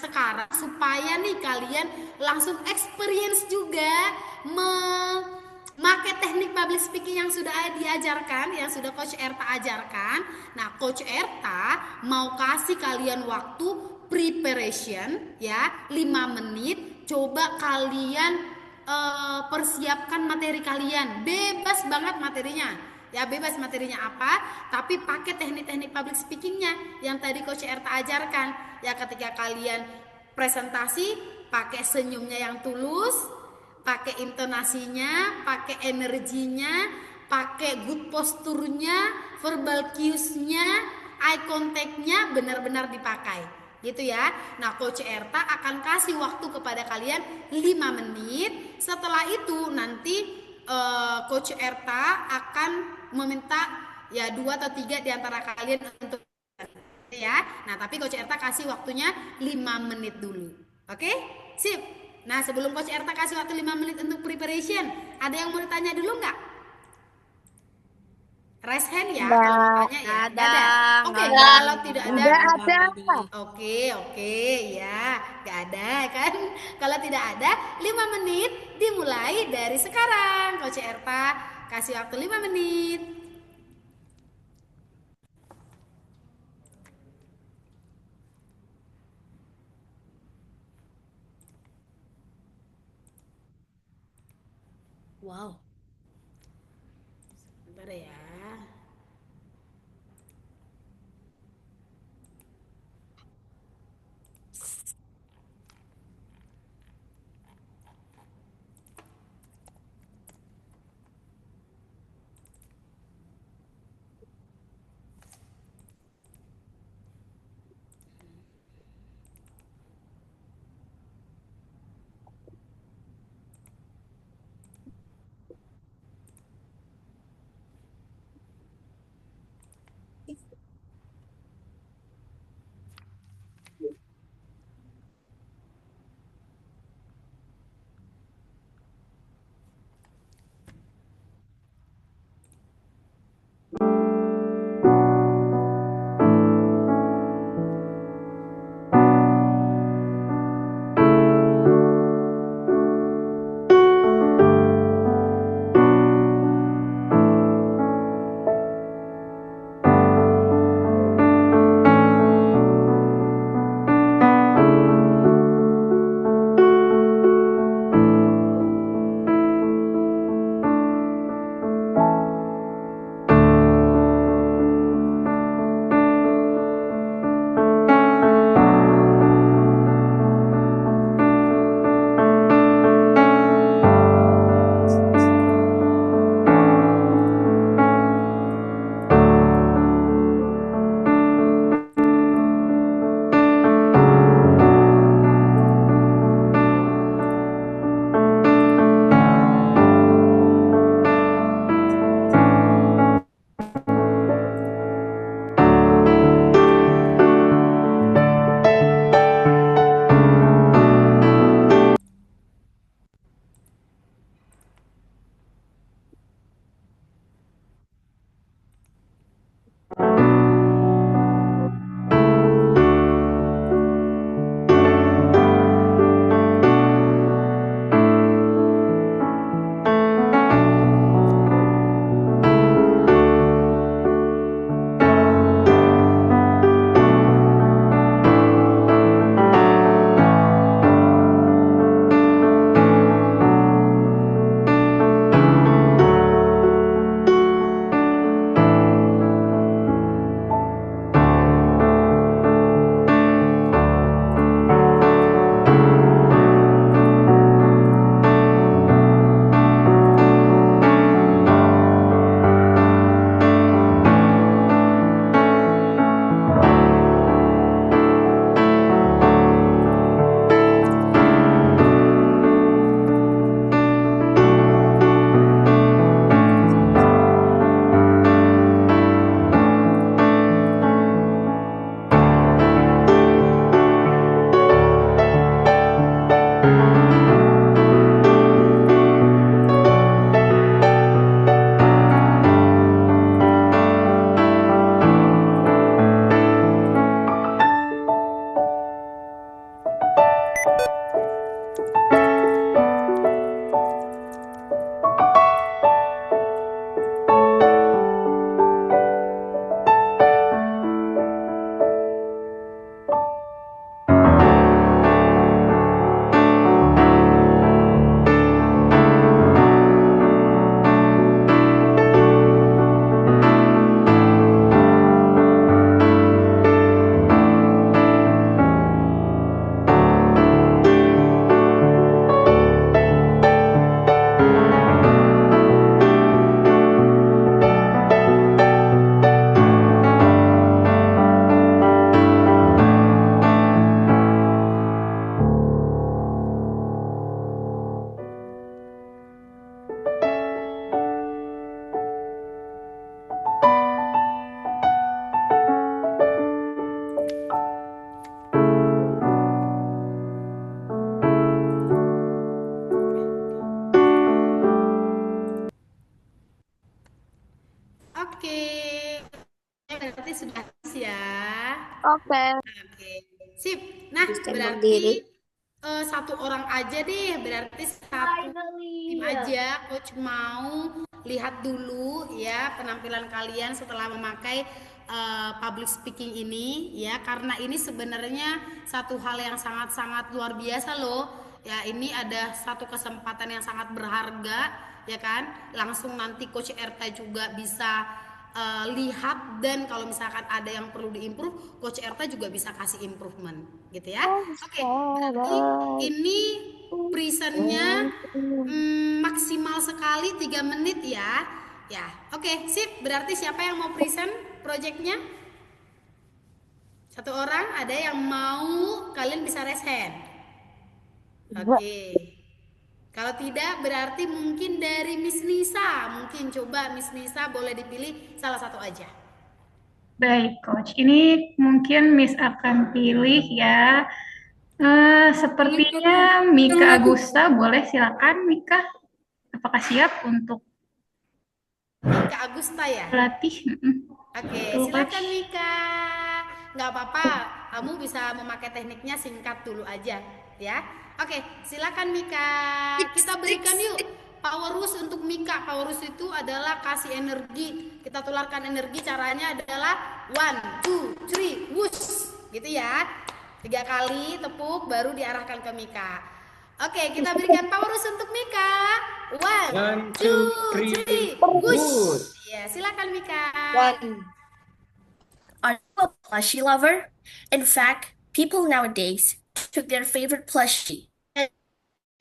Sekarang supaya nih kalian langsung experience juga memakai teknik public speaking yang sudah diajarkan, yang sudah Coach Erta ajarkan. Nah, Coach Erta mau kasih kalian waktu preparation ya 5 menit. Coba kalian persiapkan materi kalian. Bebas banget materinya. Ya bebas materinya apa, tapi pakai teknik-teknik public speakingnya yang tadi Coach Erta ajarkan. Ya ketika kalian presentasi, pakai senyumnya yang tulus, pakai intonasinya, pakai energinya, pakai good posturnya, verbal cues-nya, eye contact-nya benar-benar dipakai. Gitu ya. Nah, Coach Erta akan kasih waktu kepada kalian 5 menit. Setelah itu nanti Coach Erta akan meminta ya 2 atau 3 di antara kalian untuk ya. Nah, tapi Coach Erta kasih waktunya 5 menit dulu. Oke? Sip. Nah, sebelum Coach Erta kasih waktu 5 menit untuk preparation, ada yang mau ditanya dulu nggak? Raise hand ya kalau mau tanya ya. Nggak ada. Oke, kalau tidak ada. Oke, ya, nggak ada kan? Kalau tidak ada, 5 menit dimulai dari sekarang. Coach Erta kasih waktu 5 menit. Wow. Sebentar ya. berarti sudah habis ya. Oke. Oke, sip. Nah, Bisa berarti berdiri. satu orang aja deh, berarti satu tim aja. Coach mau lihat dulu ya penampilan kalian setelah memakai public speaking ini ya, karena ini sebenarnya satu hal yang sangat-sangat luar biasa loh. Ya, ini ada satu kesempatan yang sangat berharga ya kan. Langsung nanti Coach Erta juga bisa lihat, dan kalau misalkan ada yang perlu diimprove, Coach Erta juga bisa kasih improvement gitu ya. Oke, berarti ini presentnya maksimal sekali 3 menit ya. Ya, oke, sip. Berarti siapa yang mau present projectnya? Satu orang, ada yang mau, kalian bisa raise hand. Oke. Kalau tidak, berarti mungkin dari Miss Nisa. Mungkin coba Miss Nisa boleh dipilih salah satu aja. Baik, Coach. Ini mungkin Miss akan pilih ya. Sepertinya Mika Agusta, boleh silakan Mika. Apakah siap untuk Mika Agusta ya? berlatih? Oke, Betul, silakan Coach. Mika. Nggak apa-apa, kamu bisa memakai tekniknya singkat dulu aja ya. Oke, silakan Mika. Kita berikan yuk power rush untuk Mika. Power rush itu adalah kasih energi. Kita tularkan energi, caranya adalah 1, 2, 3, wush. Gitu ya. 3 kali tepuk baru diarahkan ke Mika. Oke, kita berikan power rush untuk Mika. 1, 2, 3, wush. Ya, silakan Mika. Are you a plushie lover? In fact, people nowadays took their favorite plushie and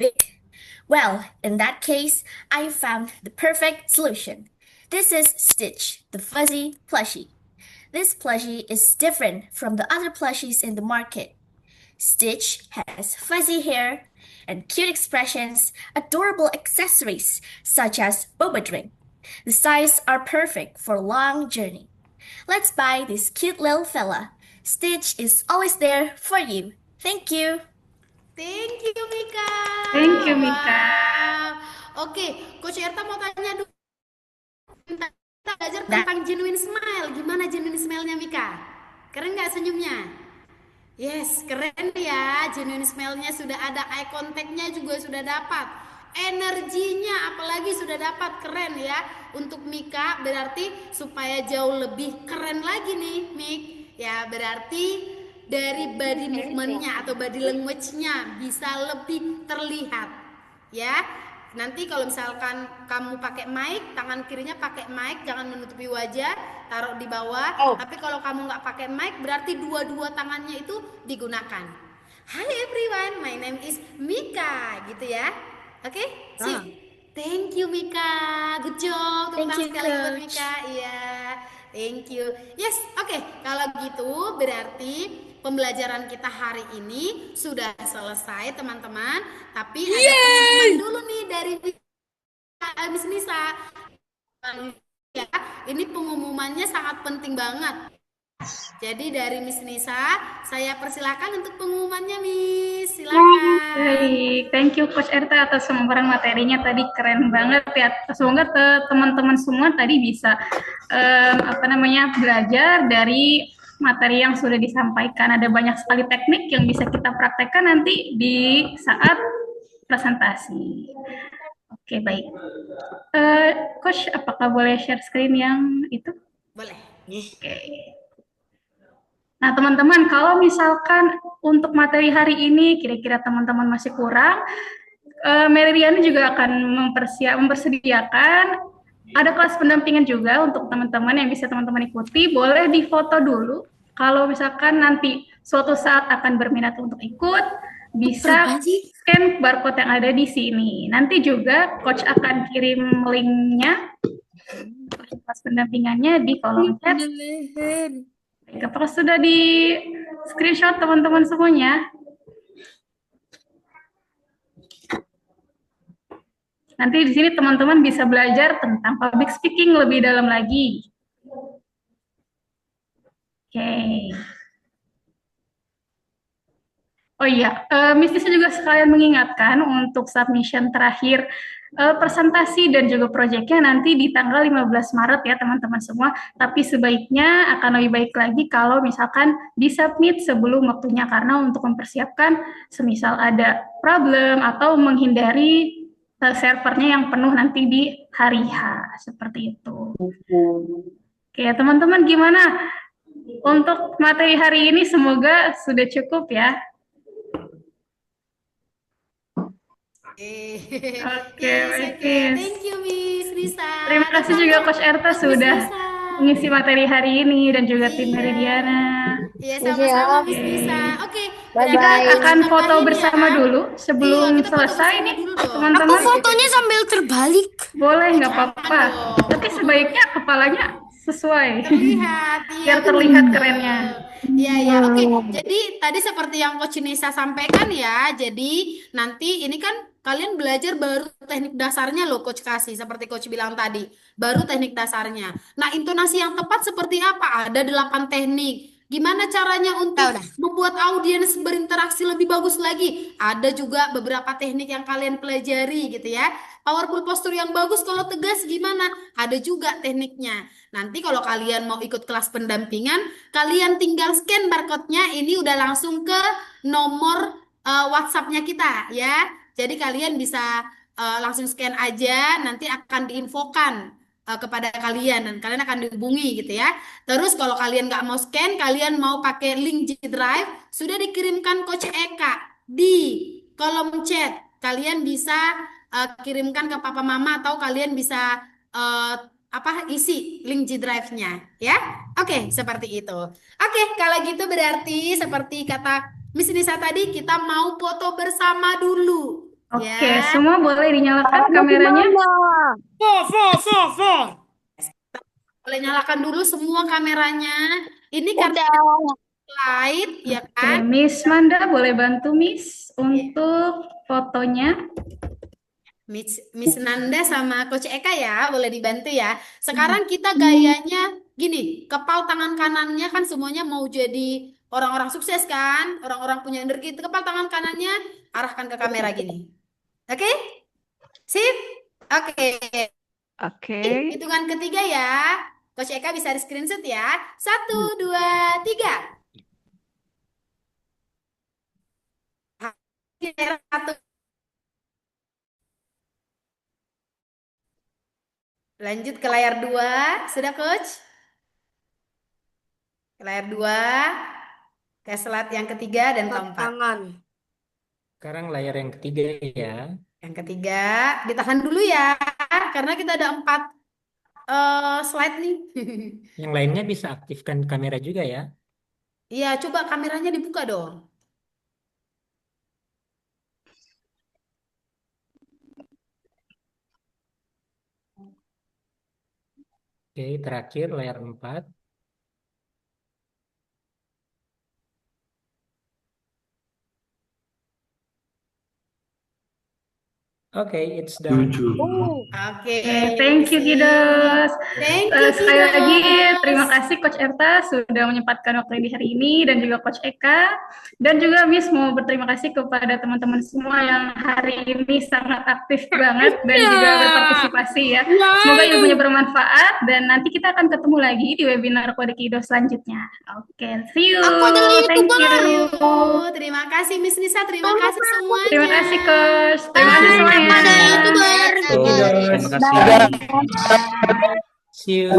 big. Well, in that case, I found the perfect solution. This is Stitch, the fuzzy plushie. This plushie is different from the other plushies in the market. Stitch has fuzzy hair and cute expressions, adorable accessories such as boba drink. The size are perfect for a long journey. Let's buy this cute little fella. Stitch is always there for you. Thank you. Thank you, Mika. Thank you, Mika. Wow. Oke, Coach Erta mau tanya dulu. Kita belajar tentang genuine smile. Gimana genuine smile-nya, Mika? Keren nggak senyumnya? Yes, keren ya. Genuine smile-nya sudah ada, eye contact-nya juga sudah dapat. Energinya apalagi sudah dapat, keren ya. Untuk Mika berarti supaya jauh lebih keren lagi nih, Mik. Ya, berarti dari body movement-nya atau body language-nya bisa lebih terlihat. Ya. Nanti kalau misalkan kamu pakai mic, tangan kirinya pakai mic, jangan menutupi wajah, taruh di bawah. Tapi kalau kamu nggak pakai mic, berarti dua-dua tangannya itu digunakan. Hi everyone, my name is Mika, gitu ya. Oke, sip. Thank you Mika, good job. Tepuk tangan sekali buat Mika. Iya, thank you. Yes, oke. Kalau gitu berarti pembelajaran kita hari ini sudah selesai teman-teman. Tapi ada pengumuman dulu nih dari Miss Nisa. Ya, ini pengumumannya sangat penting banget. Jadi dari Miss Nisa, saya persilakan untuk pengumumannya, Miss. Silakan. Baik, thank you Coach Erta atas pemaparan materinya tadi, keren banget ya. Semoga teman-teman semua tadi bisa belajar dari materi yang sudah disampaikan. Ada banyak sekali teknik yang bisa kita praktekkan nanti di saat presentasi. Oke, baik. Coach, apakah boleh share screen yang itu? Boleh. Oke. Nah, teman-teman, kalau misalkan untuk materi hari ini kira-kira teman-teman masih kurang, Meridiana juga akan mempersediakan ada kelas pendampingan juga untuk teman-teman yang bisa teman-teman ikuti. Boleh difoto dulu. Kalau misalkan nanti suatu saat akan berminat untuk ikut, bisa scan barcode yang ada di sini. Nanti juga coach akan kirim linknya, kelas pendampingannya di kolom chat. Apakah sudah di screenshot teman-teman semuanya? Nanti di sini teman-teman bisa belajar tentang public speaking lebih dalam lagi. Oke. Oh Oh iya, Miss Nisa juga sekalian mengingatkan untuk submission terakhir presentasi dan juga proyeknya nanti di tanggal 15 Maret ya teman-teman semua. Tapi sebaiknya akan lebih baik lagi kalau misalkan disubmit sebelum waktunya karena untuk mempersiapkan semisal ada problem atau menghindari servernya yang penuh nanti di hari H seperti itu. Oke, teman-teman gimana? Untuk materi hari ini semoga sudah cukup ya. Oke, Yes, baik, oke. Miss. Thank you, Miss Risa. Terima kasih juga Coach Erta Miss sudah Risa. mengisi materi hari ini dan juga tim Iya. Meridiana. Iya, Thank you. sama-sama Miss Risa. Oke, Kita berarti akan foto tambahin ya. bersama dulu sebelum Iya, kita foto selesai bersama nih dulu dong. Aku teman-teman. fotonya sambil terbalik. Boleh, nggak Jangan apa-apa. dong. Tapi sebaiknya kepalanya sesuai Terlihat, iya biar terlihat betul. kerennya. Iya, ya, oke. Jadi tadi seperti yang Coach Nisa sampaikan ya. Jadi nanti ini kan kalian belajar baru teknik dasarnya loh Coach kasih seperti Coach bilang tadi. Baru teknik dasarnya. Nah, intonasi yang tepat seperti apa? Ada 8 teknik. Gimana caranya untuk membuat audiens berinteraksi lebih bagus lagi? Ada juga beberapa teknik yang kalian pelajari gitu ya. Powerful posture yang bagus kalau tegas gimana? Ada juga tekniknya. Nanti kalau kalian mau ikut kelas pendampingan, kalian tinggal scan barcode-nya. Ini udah langsung ke nomor WhatsApp-nya kita ya. Jadi kalian bisa langsung scan aja, nanti akan diinfokan kepada kalian dan kalian akan dihubungi gitu ya. Terus kalau kalian nggak mau scan, kalian mau pakai link G Drive, sudah dikirimkan Coach Eka di kolom chat. Kalian bisa kirimkan ke papa mama atau kalian bisa isi link G Drive-nya ya. Oke, seperti itu. Oke, kalau gitu berarti seperti kata Miss Nisa tadi kita mau foto bersama dulu. Oke, Ya. semua boleh dinyalakan kameranya. Boleh nyalakan dulu semua kameranya. Ini karena slide ya Oke, kan? Miss Manda boleh bantu Miss untuk fotonya. Miss Nanda sama Coach Eka ya, boleh dibantu ya. Sekarang kita gayanya gini, kepal tangan kanannya kan semuanya mau jadi orang-orang sukses kan, orang-orang punya energi. Kepal tangan kanannya arahkan ke kamera gini. Oke? Sip? Oke. Oke. Hitungan ketiga ya. Coach Eka bisa di screenshot ya. 1, 2, 3. Satu. Lanjut ke layar 2. Sudah, Coach? Ke layar 2. Ke slide yang ketiga dan keempat. Sekarang layar yang ketiga ya. Yang ketiga, ditahan dulu ya. Karena kita ada 4 slide nih. Yang lainnya bisa aktifkan kamera juga ya. Iya, coba kameranya dibuka dong. Oke, terakhir layar 4. Oke, it's done. Oke. Thank you Kiddos. Thank you, Sekali lagi Kiddos. terima kasih Coach Erta sudah menyempatkan waktu di hari ini dan juga Coach Eka dan juga Miss mau berterima kasih kepada teman-teman semua yang hari ini sangat aktif banget dan juga berpartisipasi ya. Semoga ilmunya bermanfaat dan nanti kita akan ketemu lagi di webinar Kode Kido selanjutnya. Oke, see you. Thank you. Terima kasih Miss Nisa, terima kasih semuanya. Terima kasih Coach. Terima kasih semuanya. Terima kasih. See you.